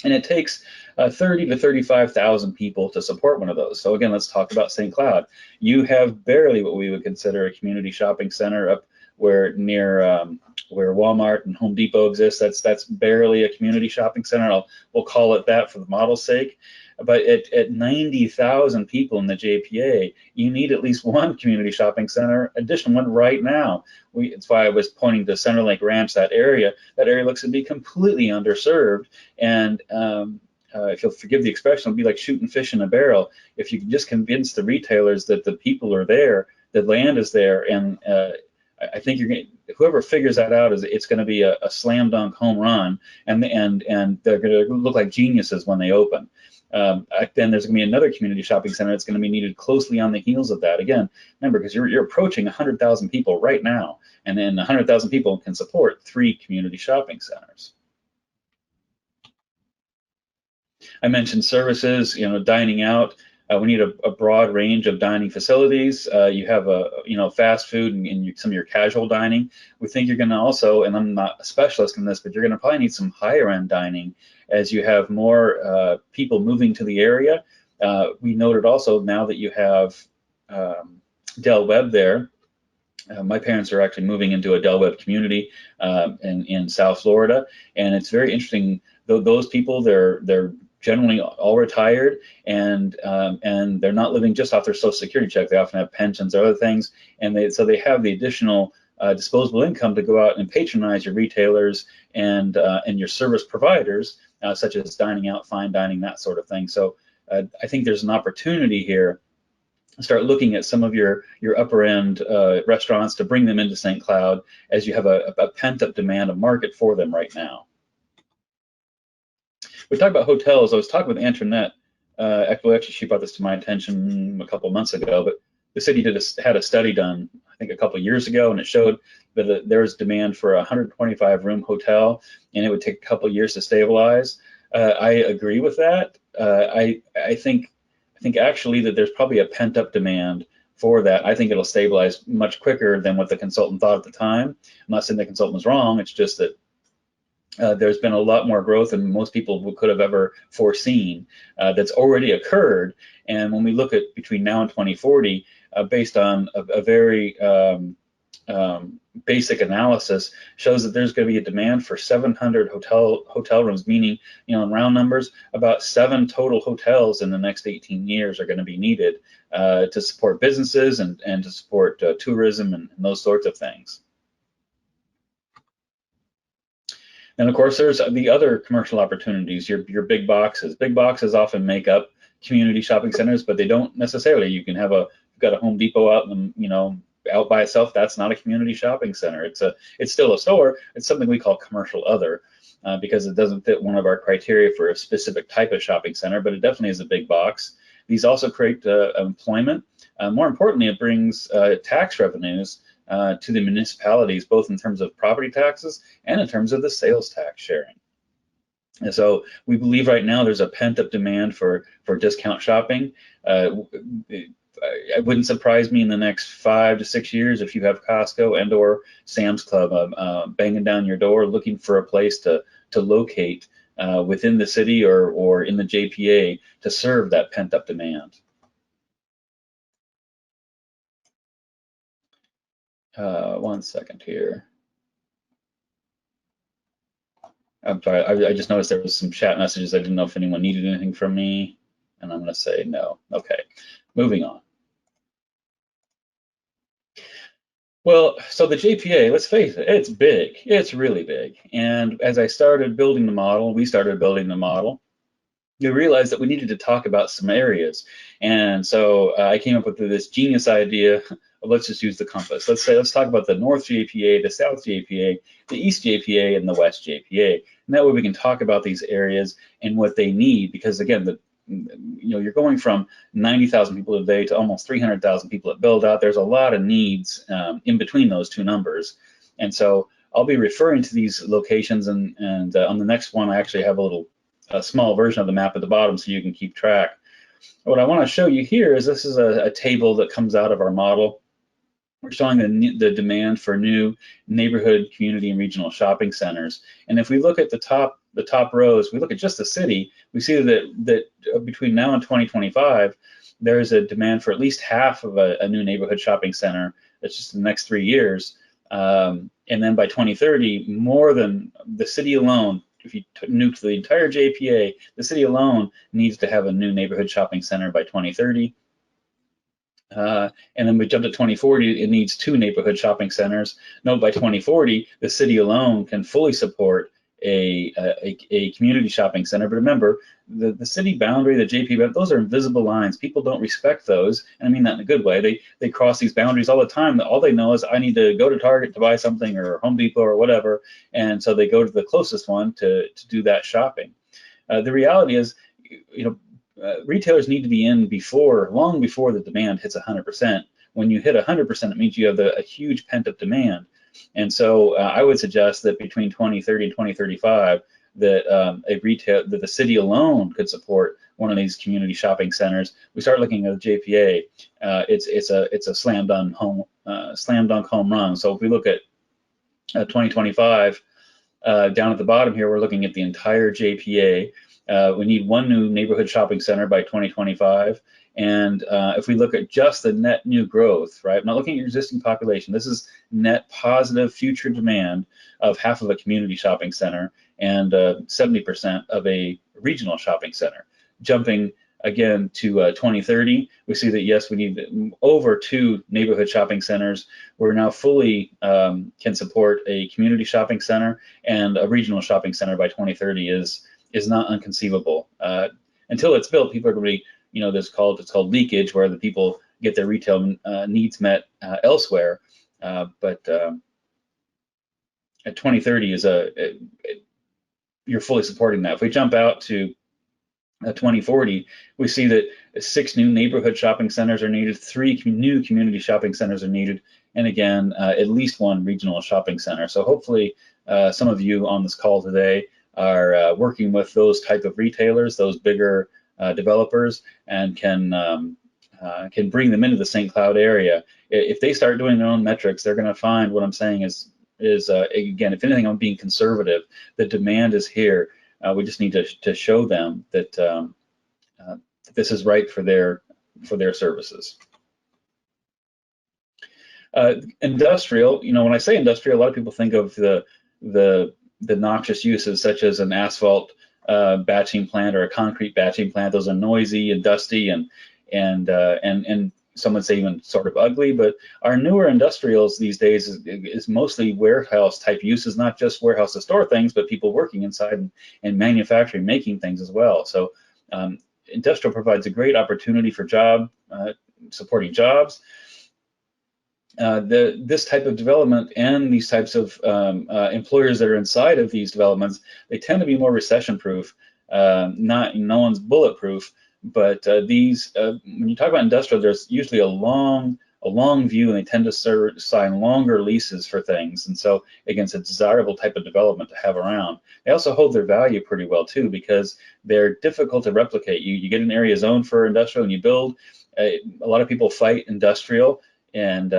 And it takes 30 to 35,000 people to support one of those. So again, let's talk about St. Cloud. You have barely what we would consider a community shopping center up where Walmart and Home Depot exists. That's barely a community shopping center. We'll call it that for the model's sake. But at 90,000 people in the JPA, you need at least one community shopping center, additional one right now. It's why I was pointing to Centerlink Ranch, that area. That area looks to be completely underserved. And if you'll forgive the expression, it'll be like shooting fish in a barrel. If you can just convince the retailers that the people are there, the land is there, and I think whoever figures that out it's going to be a slam dunk home run, and they're going to look like geniuses when they open. Then there's going to be another community shopping center that's going to be needed closely on the heels of that. Again, remember, because you're approaching 100,000 people right now, and then 100,000 people can support 3 community shopping centers. I mentioned services, dining out. We need a broad range of dining facilities. You have fast food and some of your casual dining. We think you're going to also, and I'm not a specialist in this, but you're going to probably need some higher end dining as you have more people moving to the area. We noted also now that you have Del Webb there. My parents are actually moving into a Del Webb community in South Florida, and it's very interesting. Those people, they're generally all retired, and they're not living just off their Social Security check. They often have pensions or other things, and so they have the additional disposable income to go out and patronize your retailers and your service providers, such as dining out, fine dining, that sort of thing. So I think there's an opportunity here to start looking at some of your upper end restaurants to bring them into St. Cloud, as you have a pent up demand, a market for them right now. We talked about hotels. I was talking with Antoinette. Actually, she brought this to my attention a couple of months ago, but the city had a study done, I think, a couple of years ago, and it showed that there was demand for a 125-room hotel, and it would take a couple of years to stabilize. I agree with that. I think actually that there's probably a pent-up demand for that. I think it'll stabilize much quicker than what the consultant thought at the time. I'm not saying the consultant was wrong. It's just that there's been a lot more growth than most people could have ever foreseen that's already occurred. And when we look at between now and 2040, based on a very basic analysis shows that there's going to be a demand for 700 hotel rooms, meaning, in round numbers, about 7 total hotels in the next 18 years are going to be needed to support businesses and to support tourism and those sorts of things. And of course, there's the other commercial opportunities, your big boxes. Big boxes often make up community shopping centers, but they don't necessarily. You can have you've got a Home Depot out in, out by itself. That's not a community shopping center. It's still a store. It's something we call commercial other because it doesn't fit one of our criteria for a specific type of shopping center, but it definitely is a big box. These also create employment. More importantly, it brings tax revenues to the municipalities, both in terms of property taxes and in terms of the sales tax sharing. And so we believe right now there's a pent-up demand for discount shopping. It wouldn't surprise me in the next 5 to 6 years if you have Costco and or Sam's Club banging down your door looking for a place to locate within the city or in the JPA to serve that pent-up demand. One second here. I'm sorry, I just noticed there was some chat messages. I didn't know if anyone needed anything from me, and I'm going to say no. Okay, moving on. Well, so the JPA, let's face it, it's big. It's really big. And as I started building the model, we started building the model, we realized that we needed to talk about some areas. And so I came up with this genius idea of let's just use the compass. Let's talk about the North JPA, the South JPA, the East JPA, and the West JPA. And that way we can talk about these areas and what they need, because again, you're going from 90,000 people a day to almost 300,000 people at Buildout. There's a lot of needs in between those two numbers. And so I'll be referring to these locations, and on the next one, I actually have a small version of the map at the bottom so you can keep track. What I want to show you here is this is a table that comes out of our model. We're showing the demand for new neighborhood, community, and regional shopping centers. And if we look at the top rows, we look at just the city, we see that between now and 2025, there is a demand for at least half of a new neighborhood shopping center. That's just the next 3 years. And then by 2030, more than the city alone, if you nuke the entire JPA, the city alone needs to have a new neighborhood shopping center by 2030. And then we jump to 2040, it needs 2 neighborhood shopping centers. Note by 2040, the city alone can fully support a community shopping center. But remember, the city boundary, the JP, those are invisible lines. People don't respect those, and I mean that in a good way. They cross these boundaries all the time. All they know is I need to go to Target to buy something, or Home Depot or whatever, and so they go to the closest one to do that shopping. The reality is, retailers need to be in long before the demand hits 100%. When you hit 100%, it means you have a huge pent-up demand. And so I would suggest that between 2030 and 2035, that the city alone could support one of these community shopping centers. We start looking at the JPA. It's a slam dunk home run. So if we look at 2025, down at the bottom here, we're looking at the entire JPA. We need 1 new neighborhood shopping center by 2025. And if we look at just the net new growth, right? I'm not looking at your existing population. This is net positive future demand of half of a community shopping center and 70% of a regional shopping center. Jumping again to 2030, we see that yes, we need over 2 neighborhood shopping centers. We're now fully can support a community shopping center, and a regional shopping center by 2030 is not unconceivable. Until it's built, people are going to be, it's called leakage, where the people get their retail needs met elsewhere. But at 2030 you're fully supporting that. If we jump out to 2040, we see that 6 new neighborhood shopping centers are needed, 3 new community shopping centers are needed, and again, at least 1 regional shopping center. So hopefully some of you on this call today are working with those type of retailers, those bigger developers, and can bring them into the St. Cloud area. If they start doing their own metrics, they're going to find what I'm saying is again, if anything, I'm being conservative. The demand is here. We just need to show them that this is right for their services. Industrial, when I say industrial, a lot of people think of the noxious uses such as an asphalt batching plant or a concrete batching plant. Those are noisy and dusty and some would say even sort of ugly. But our newer industrials these days is mostly warehouse type uses, not just warehouse to store things, but people working inside and manufacturing, making things as well. So industrial provides a great opportunity for supporting jobs. This type of development and these types of employers that are inside of these developments, they tend to be more recession-proof. No one's bulletproof, but when you talk about industrial, there's usually a long view, and they tend to sign longer leases for things. And so, again, it's a desirable type of development to have around. They also hold their value pretty well too, because they're difficult to replicate. You get an area zoned for industrial and you build. A lot of people fight industrial and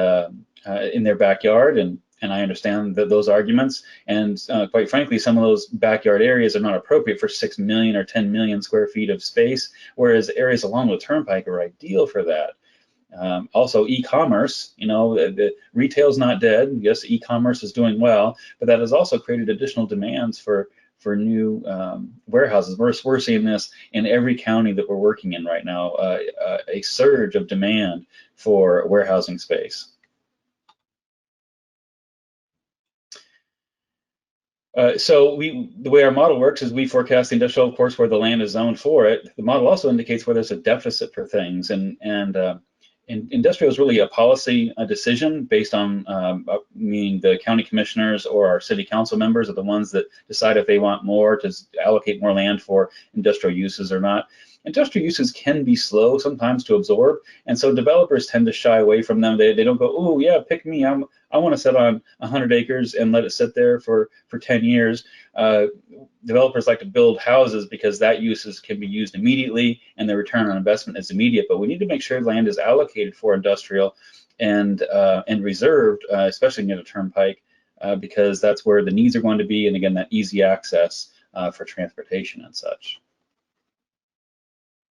in their backyard, and I understand those arguments. And quite frankly, some of those backyard areas are not appropriate for 6 million or 10 million square feet of space, whereas areas along the Turnpike are ideal for that. Also, e-commerce, the retail's not dead. Yes, e-commerce is doing well, but that has also created additional demands for new warehouses. We're seeing this in every county that we're working in right now, a surge of demand for warehousing space. So the way our model works is we forecast the industrial, of course, where the land is zoned for it. The model also indicates where there's a deficit for things, and industrial is really a policy decision based on, meaning the county commissioners or our city council members are the ones that decide if they want more to allocate more land for industrial uses or not. Industrial uses can be slow sometimes to absorb, and so developers tend to shy away from them. They don't go, oh yeah, pick me. I want to sit on 100 acres and let it sit there for 10 years. Developers like to build houses because that uses can be used immediately and the return on investment is immediate. But we need to make sure land is allocated for industrial and reserved, especially near the Turnpike, because that's where the needs are going to be, and again, that easy access for transportation and such.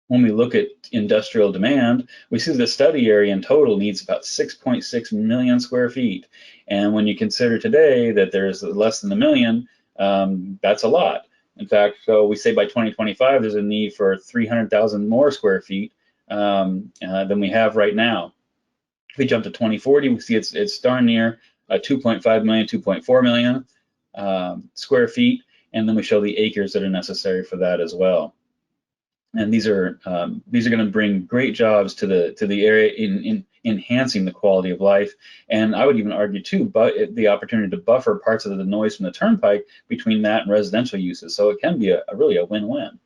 When we look at industrial demand, we see the study area in total needs about 6.6 million square feet. And when you consider today that there's less than a million, that's a lot. In fact, so we say by 2025, there's a need for 300,000 more square feet than we have right now. If we jump to 2040, we see it's darn near 2.5 million, 2.4 million square feet. And then we show the acres that are necessary for that as well. And these are going to bring great jobs to the area in enhancing the quality of life. And I would even argue too, but the opportunity to buffer parts of the noise from the Turnpike between that and residential uses. So it can be really a win-win.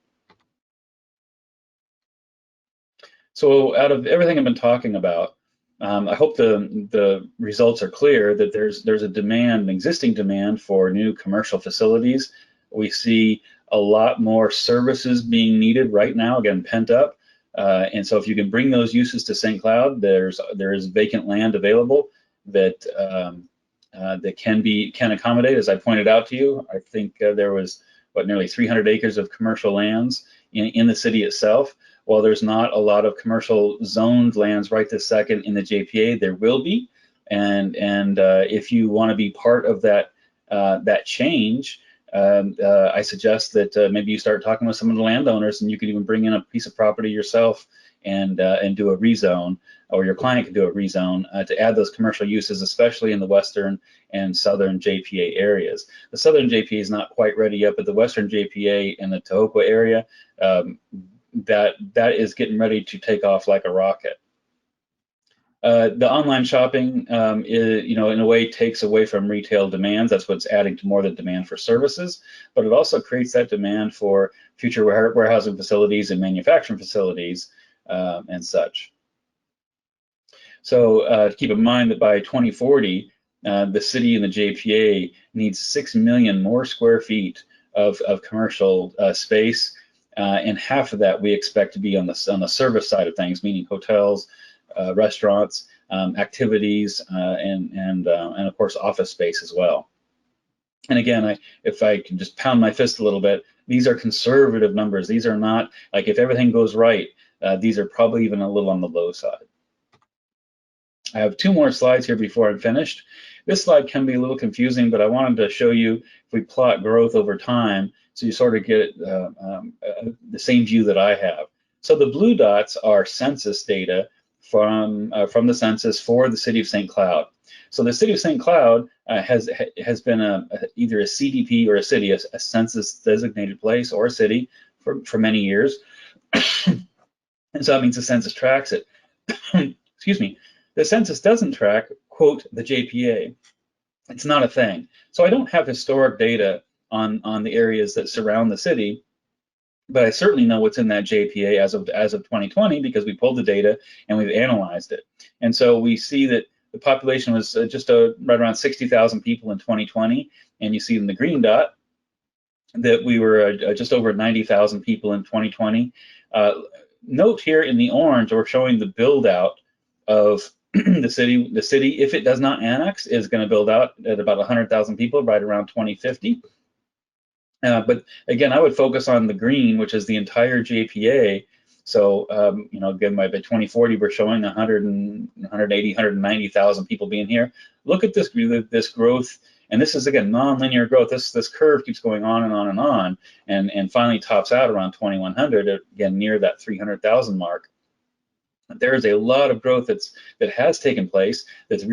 So out of everything I've been talking about, I hope the results are clear that there's a demand, an existing demand for new commercial facilities. We see a lot more services being needed right now, again, pent up. And so if you can bring those uses to St. Cloud, there is vacant land available that can accommodate. As I pointed out to you, I think there was nearly 300 acres of commercial lands in the city itself. While there's not a lot of commercial zoned lands right this second in the JPA, there will be. And if you want to be part of that change, I suggest that maybe you start talking with some of the landowners, and you could even bring in a piece of property yourself and do a rezone, or your client could do a rezone to add those commercial uses, especially in the western and southern JPA areas. The southern JPA is not quite ready yet, but the western JPA and the Tahokwa area, that is getting ready to take off like a rocket. The online shopping, in a way takes away from retail demands. That's what's adding to more the demand for services, but it also creates that demand for future warehousing facilities and manufacturing facilities and such. So keep in mind that by 2040, the city and the JPA needs 6 million more square feet of commercial space, and half of that we expect to be on the service side of things, meaning hotels, restaurants, activities, and of course office space as well. And again, if I can just pound my fist a little bit, these are conservative numbers. These are not like, if everything goes right, these are probably even a little on the low side. I have 2 more slides here before I'm finished. This slide can be a little confusing, but I wanted to show you if we plot growth over time, so you sort of get the same view that I have. So the blue dots are census data from the census for the city of St. Cloud. So the city of St. Cloud has been either a CDP or a city, a census designated place or a city for many years. And so that means the census tracks it. Excuse me. The census doesn't track, quote, the JPA. It's not a thing. So I don't have historic data on the areas that surround the city, but I certainly know what's in that JPA as of 2020 because we pulled the data and we've analyzed it. And so we see that the population was just right around 60,000 people in 2020, and you see in the green dot that we were just over 90,000 people in 2020. Note here in the orange, we're showing the build out of the city. The city, if it does not annex, is going to build out at about 100,000 people right around 2050. But again, I would focus on the green, which is the entire JPA. So, you know, again, by 2040, we're showing 180, 190,000 people being here. Look at this growth, and this is again non-linear growth. This curve keeps going on and on and on, and finally tops out around 2100, again near that 300,000 mark. There is a lot of growth that has taken place that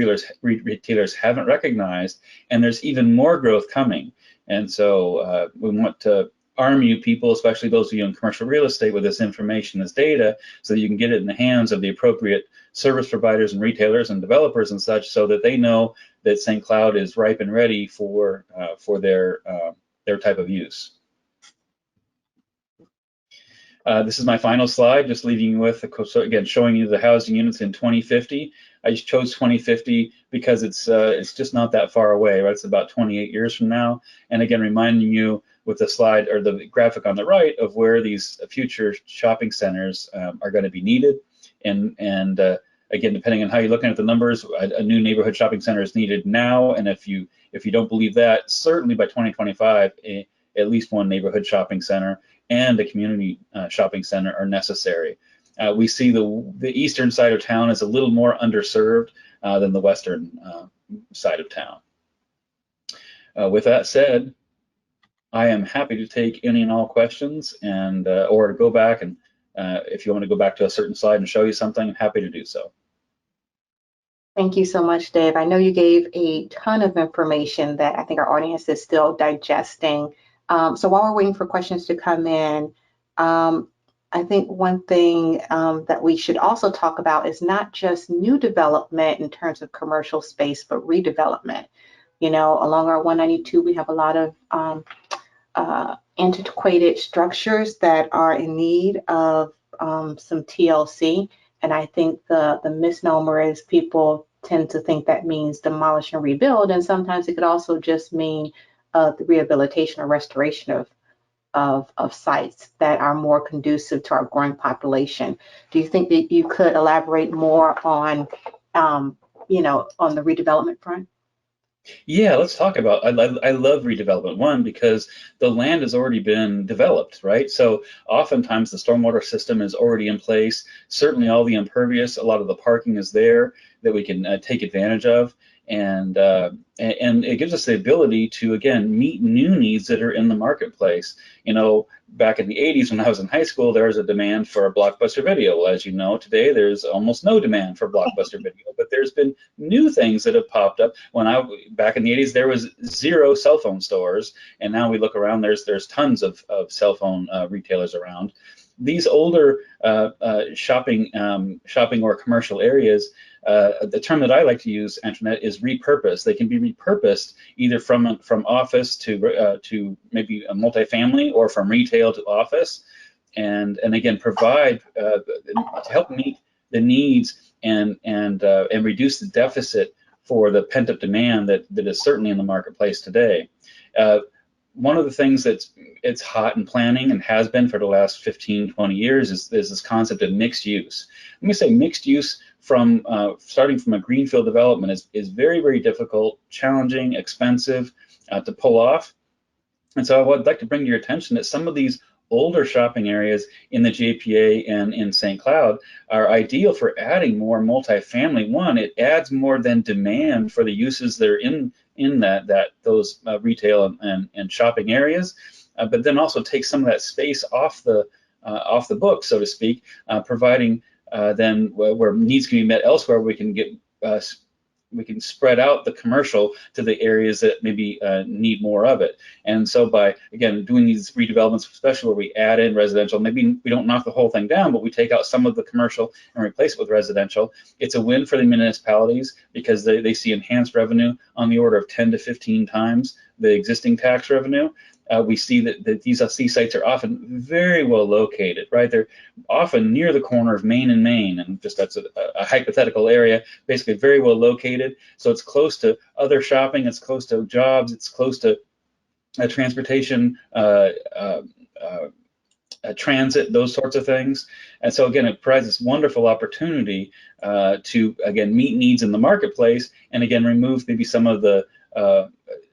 retailers haven't recognized, and there's even more growth coming. And so we want to arm you people, especially those of you in commercial real estate, with this information, this data, so that you can get it in the hands of the appropriate service providers and retailers and developers and such, so that they know that St. Cloud is ripe and ready for their type of use. This is my final slide, just leaving you with, so again, showing you the housing units in 2050. I just chose 2050 because it's just not that far away, right? It's about 28 years from now. And again, reminding you with the slide or the graphic on the right of where these future shopping centers are going to be needed. And again, depending on how you're looking at the numbers, a new neighborhood shopping center is needed now. And if you don't believe that, certainly by 2025, at least one neighborhood shopping center and a community shopping center are necessary. We see the eastern side of town is a little more underserved than the western side of town. With that said, I am happy to take any and all questions, and or to go back and if you want to go back to a certain slide and show you something, I'm happy to do so. Thank you so much, Dave. I know you gave a ton of information that I think our audience is still digesting. So while we're waiting for questions to come in, I think one thing that we should also talk about is not just new development in terms of commercial space, but redevelopment. You know, along our 192, we have a lot of antiquated structures that are in need of some TLC. And I think the misnomer is people tend to think that means demolish and rebuild. And sometimes it could also just mean the rehabilitation or restoration of sites that are more conducive to our growing population. Do you think that you could elaborate more on, you know, on the redevelopment front? Yeah, let's talk about, I love redevelopment. One, because the land has already been developed, right? So oftentimes the stormwater system is already in place. Certainly all the impervious, a lot of the parking is there that we can take advantage of. And it gives us the ability to, again, meet new needs that are in the marketplace. You know, back in the 80s when I was in high school, there was a demand for a Blockbuster video. Well, as you know, today there's almost no demand for Blockbuster video, but there's been new things that have popped up. Back in the 80s, there was 0 cell phone stores, and now we look around, there's tons of cell phone retailers around. These older shopping or commercial areas, the term that I like to use, Antoinette, is repurposed. They can be repurposed either from office to maybe a multifamily, or from retail to office, and again provide to help meet the needs and reduce the deficit for the pent-up demand that is certainly in the marketplace today. One of the things it's hot in planning and has been for the last 15, 20 years is this concept of mixed use. Let me say mixed use from starting from a greenfield development is very, very difficult, challenging, expensive to pull off. And so I would like to bring to your attention that some of these older shopping areas in the JPA and in St. Cloud are ideal for adding more multifamily. One, it adds more than demand for the uses that are in those retail and shopping areas, but then also takes some of that space off the book, so to speak, providing then where needs can be met elsewhere, we can spread out the commercial to the areas that maybe need more of it. And so by, again, doing these redevelopments, especially where we add in residential, maybe we don't knock the whole thing down, but we take out some of the commercial and replace it with residential. It's a win for the municipalities because they see enhanced revenue on the order of 10 to 15 times the existing tax revenue. We see that these sites are often very well located, right? They're often near the corner of Main and Main, and just that's a hypothetical area, basically very well located. So it's close to other shopping, it's close to jobs, it's close to transportation, transit, those sorts of things. And so again, it provides this wonderful opportunity to, again, meet needs in the marketplace, and again, remove maybe some of the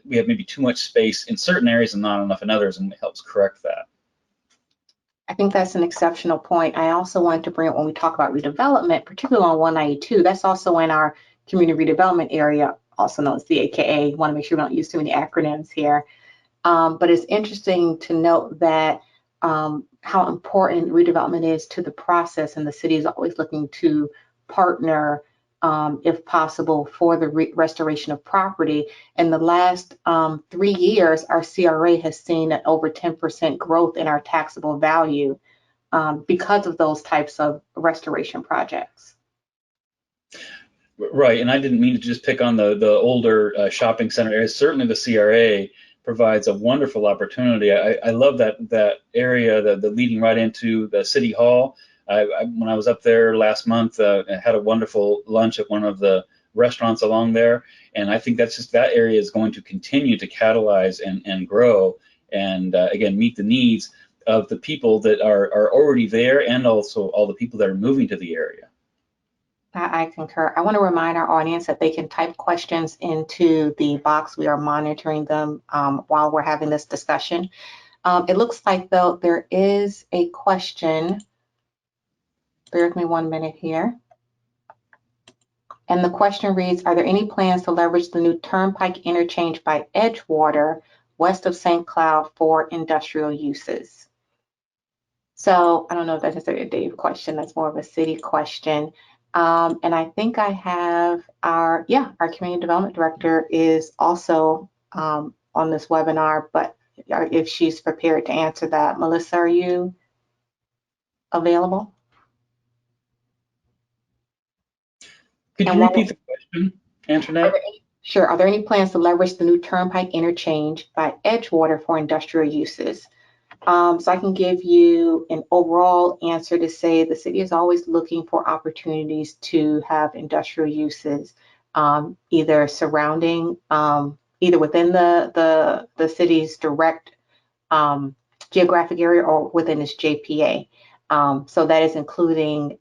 we have maybe too much space in certain areas and not enough in others, and it helps correct that. I think that's an exceptional point. I also wanted to bring up when we talk about redevelopment, particularly on 192, that's also in our community redevelopment area, also known as the AKA. Want to make sure we don't use too many acronyms here. But it's interesting to note that how important redevelopment is to the process, and the city is always looking to partner if possible, for the restoration of property. In the last 3 years, our CRA has seen an over 10% growth in our taxable value because of those types of restoration projects. Right, and I didn't mean to just pick on the older shopping center areas. Certainly the CRA provides a wonderful opportunity. I love that area, the leading right into the city hall. When I was up there last month, I had a wonderful lunch at one of the restaurants along there, and I think that's just, that area is going to continue to catalyze and grow, and again, meet the needs of the people that are already there, and also all the people that are moving to the area. I concur. I want to remind our audience that they can type questions into the box. We are monitoring them while we're having this discussion. It looks like, though, there is a question. Bear with me 1 minute here. And the question reads, are there any plans to leverage the new Turnpike Interchange by Edgewater west of St. Cloud for industrial uses? So I don't know if that's necessarily a Dave question. That's more of a city question. And I think I have our community development director is also on this webinar, but if she's prepared to answer that. Melissa, are you available? Could you repeat the question, Antoinette? Sure. Are there any plans to leverage the new Turnpike Interchange by Edgewater for industrial uses? So I can give you an overall answer to say the city is always looking for opportunities to have industrial uses, either surrounding, either within the city's direct geographic area or within its JPA. So that is including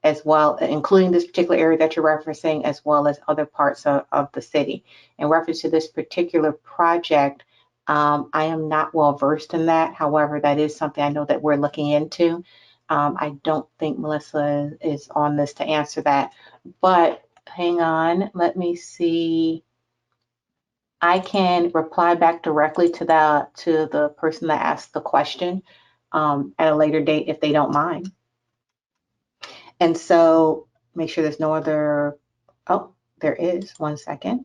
as well, including this particular area that you're referencing, as well as other parts of the city. In reference to this particular project, I am not well versed in that. However, that is something I know that we're looking into. I don't think Melissa is on this to answer that, but hang on, let me see. I can reply back directly to the person that asked the question at a later date if they don't mind. And so make sure there's no other, oh, there is, 1 second.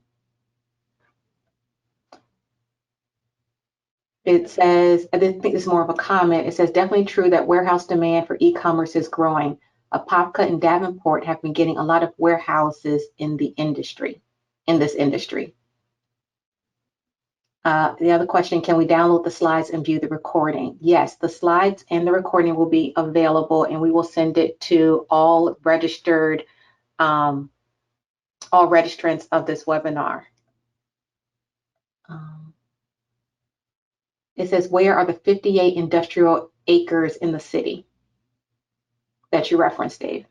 It says, I think this is more of a comment. It says, definitely true that warehouse demand for e-commerce is growing. Apopka and Davenport have been getting a lot of warehouses in this industry. The other question, can we download the slides and view the recording? Yes, the slides and the recording will be available, and we will send it to all registrants of this webinar. It says, where are the 58 industrial acres in the city that you referenced, Dave?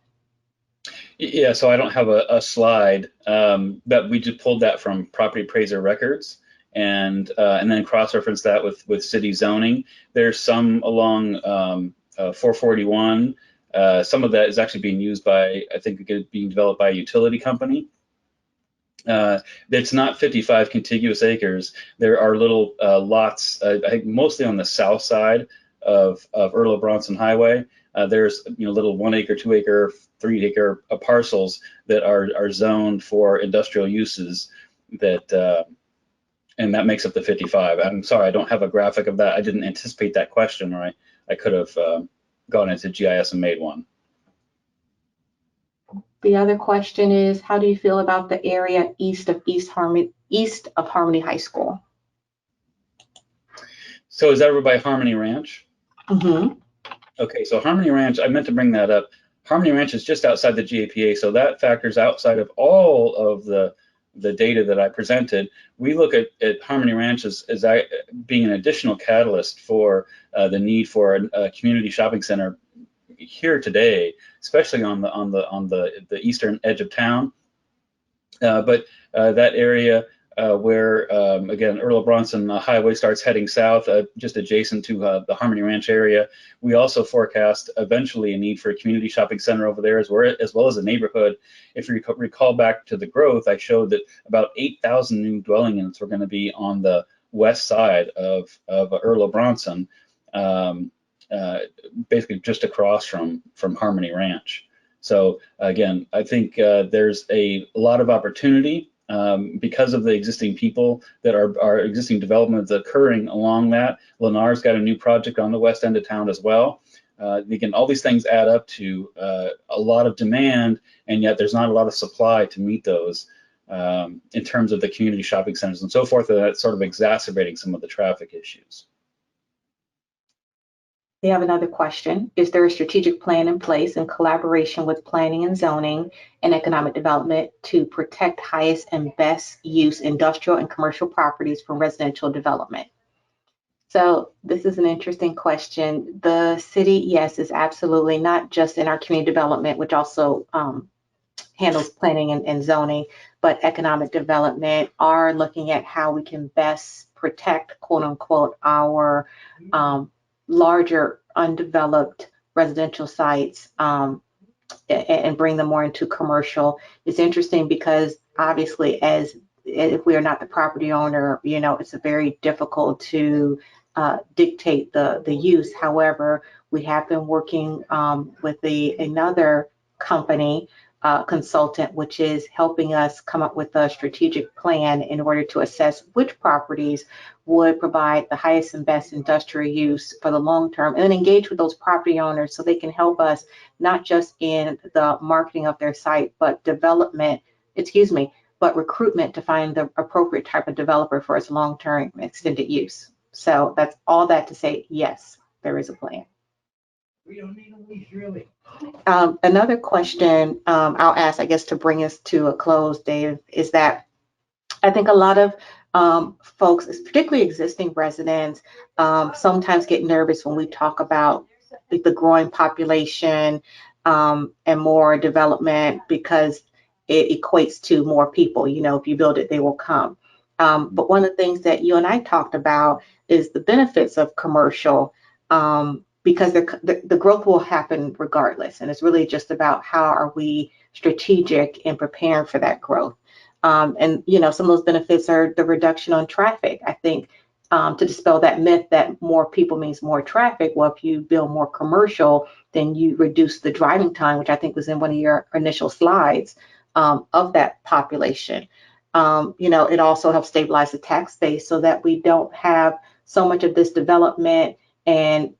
Yeah, so I don't have a slide, but we just pulled that from property appraiser records. and then cross-reference that with city zoning. There's some along 441. Some of that is actually being used by, I think, being developed by a utility company. It's not 55 contiguous acres. There are little lots, I think mostly on the south side of Earl of Bronson Highway. There's little 1 acre, 2 acre, 3 acre parcels that are zoned for industrial uses that and that makes up the 55. I'm sorry, I don't have a graphic of that. I didn't anticipate that question, or I could have gone into GIS and made one. The other question is, how do you feel about the area east of Harmony High School? So is that over by Harmony Ranch? Mm-hmm. Okay, so Harmony Ranch, I meant to bring that up. Harmony Ranch is just outside the GAPA, so that factors outside of all of the data that I presented. We look at Harmony Ranch as being an additional catalyst for the need for a community shopping center here today, especially on the eastern edge of town. But that area where again Earl of Bronson Highway starts heading south, just adjacent to the Harmony Ranch area, we also forecast eventually a need for a community shopping center over there, as well as a neighborhood. If you recall back to the growth, I showed that about 8,000 new dwelling units were going to be on the west side of Earl of Bronson. Basically just across from Harmony Ranch. So again, I think there's a lot of opportunity because of the existing people that are existing developments occurring along that. Lennar's got a new project on the west end of town as well. Again, all these things add up to a lot of demand, and yet there's not a lot of supply to meet those in terms of the community shopping centers and so forth, and that's sort of exacerbating some of the traffic issues. We have another question. Is there a strategic plan in place in collaboration with planning and zoning and economic development to protect highest and best use industrial and commercial properties from residential development? So this is an interesting question. The city, yes, is absolutely not just in our community development, which also handles planning and zoning, but economic development are looking at how we can best protect, quote unquote, our larger undeveloped residential sites and bring them more into commercial. It's interesting because obviously if we are not the property owner, it's very difficult to dictate the use. However, we have been working with another company, consultant, which is helping us come up with a strategic plan in order to assess which properties would provide the highest and best industrial use for the long term, and then engage with those property owners so they can help us not just in the marketing of their site, but recruitment to find the appropriate type of developer for its long-term extended use. So that's all that to say, yes, there is a plan. We don't need a lease, really. Another question I'll ask, I guess, to bring us to a close, Dave, is that I think a lot of folks, particularly existing residents, sometimes get nervous when we talk about the growing population and more development because it equates to more people. If you build it, they will come. But one of the things that you and I talked about is the benefits of commercial. Because the growth will happen regardless. And it's really just about how are we strategic in preparing for that growth. And some of those benefits are the reduction on traffic. I think to dispel that myth that more people means more traffic, well, if you build more commercial, then you reduce the driving time, which I think was in one of your initial slides of that population. It also helps stabilize the tax base so that we don't have so much of this development and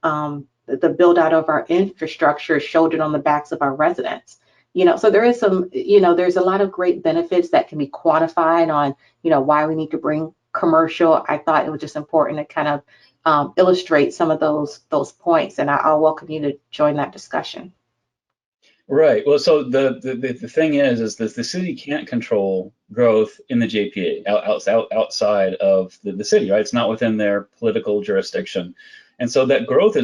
the build out of our infrastructure shouldered on the backs of our residents. So there is there's a lot of great benefits that can be quantified on, why we need to bring commercial. I thought it was just important to kind of illustrate some of those points, and I'll welcome you to join that discussion. Right. Well, so the thing is that the city can't control growth in the JPA outside of the city, right? It's not within their political jurisdiction. And so that growth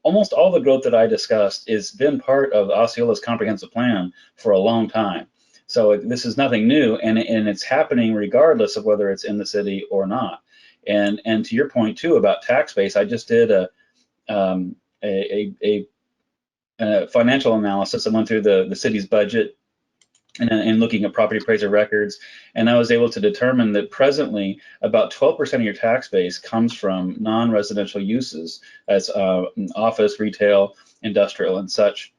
almost all the growth that I discussed has been part of Osceola's comprehensive plan for a long time. So this is nothing new, and it's happening regardless of whether it's in the city or not. And to your point too about tax base, I just did a financial analysis. I went through the city's budget and looking at property appraiser records, and I was able to determine that presently about 12% of your tax base comes from non-residential uses, as office, retail, industrial, and such,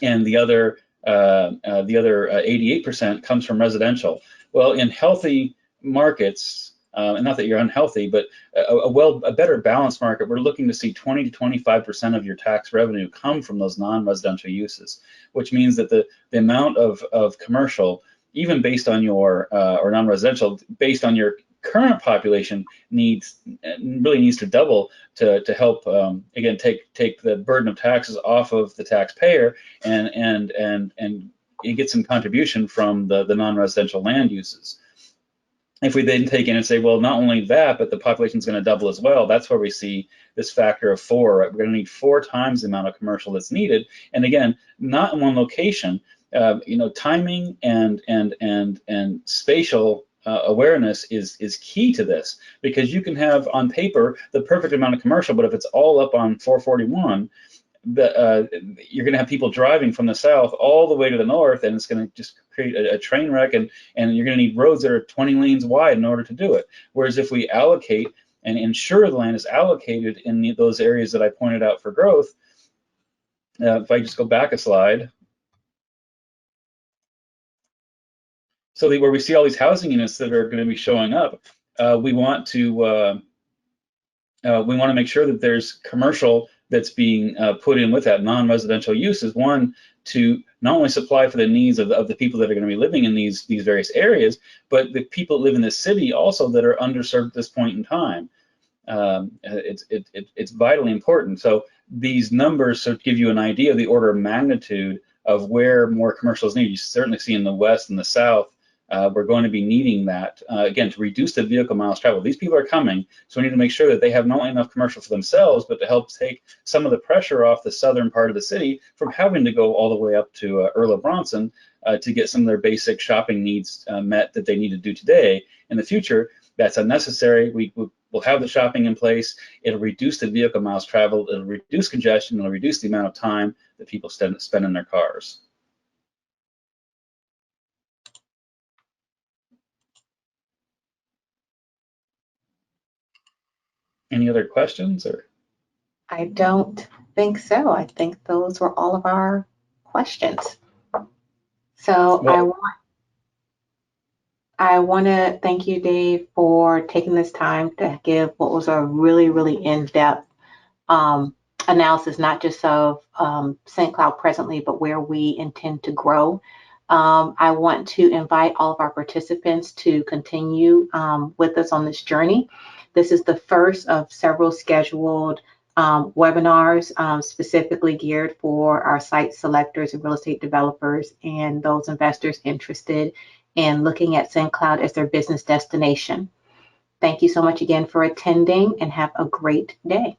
and the other 88% comes from residential. Well, in healthy markets, and not that you're unhealthy, but a better balanced market, we're looking to see 20 to 25% of your tax revenue come from those non-residential uses, which means that the amount of commercial, even based on your or non-residential, based on your current population, really needs to double to help again take the burden of taxes off of the taxpayer and get some contribution from the non-residential land uses. If we then take in and say, well, not only that, but the population is going to double as well, that's where we see this factor of 4. Right? We're going to need 4 times the amount of commercial that's needed. And again, not in one location. Timing and spatial awareness is key to this, because you can have on paper the perfect amount of commercial, but if it's all up on 441, you're going to have people driving from the south all the way to the north, and it's going to just create a train wreck, and you're going to need roads that are 20 lanes wide in order to do it. Whereas if we allocate and ensure the land is allocated in those areas that I pointed out for growth, if I just go back a slide, so where we see all these housing units that are going to be showing up, we want to make sure that there's commercial that's being put in with that non-residential uses. One, to not only supply for the needs of the people that are going to be living in these various areas, but the people that live in the city also that are underserved at this point in time. It's vitally important. So these numbers sort of give you an idea of the order of magnitude of where more commercial is needed. You certainly see in the west and the south, we're going to be needing that, again, to reduce the vehicle miles traveled. These people are coming, so we need to make sure that they have not only enough commercial for themselves, but to help take some of the pressure off the southern part of the city from having to go all the way up to Earl Bronson to get some of their basic shopping needs met that they need to do today. In the future, that's unnecessary. We'll have the shopping in place. It'll reduce the vehicle miles traveled. It'll reduce congestion. It'll reduce the amount of time that people spend in their cars. Any other questions? Or I don't think so. I think those were all of our questions. So well, I want to thank you, Dave, for taking this time to give what was a really, really in-depth analysis, not just of St. Cloud presently, but where we intend to grow. I want to invite all of our participants to continue with us on this journey. This is the first of several scheduled webinars specifically geared for our site selectors and real estate developers and those investors interested in looking at St. Cloud as their business destination. Thank you so much again for attending, and have a great day.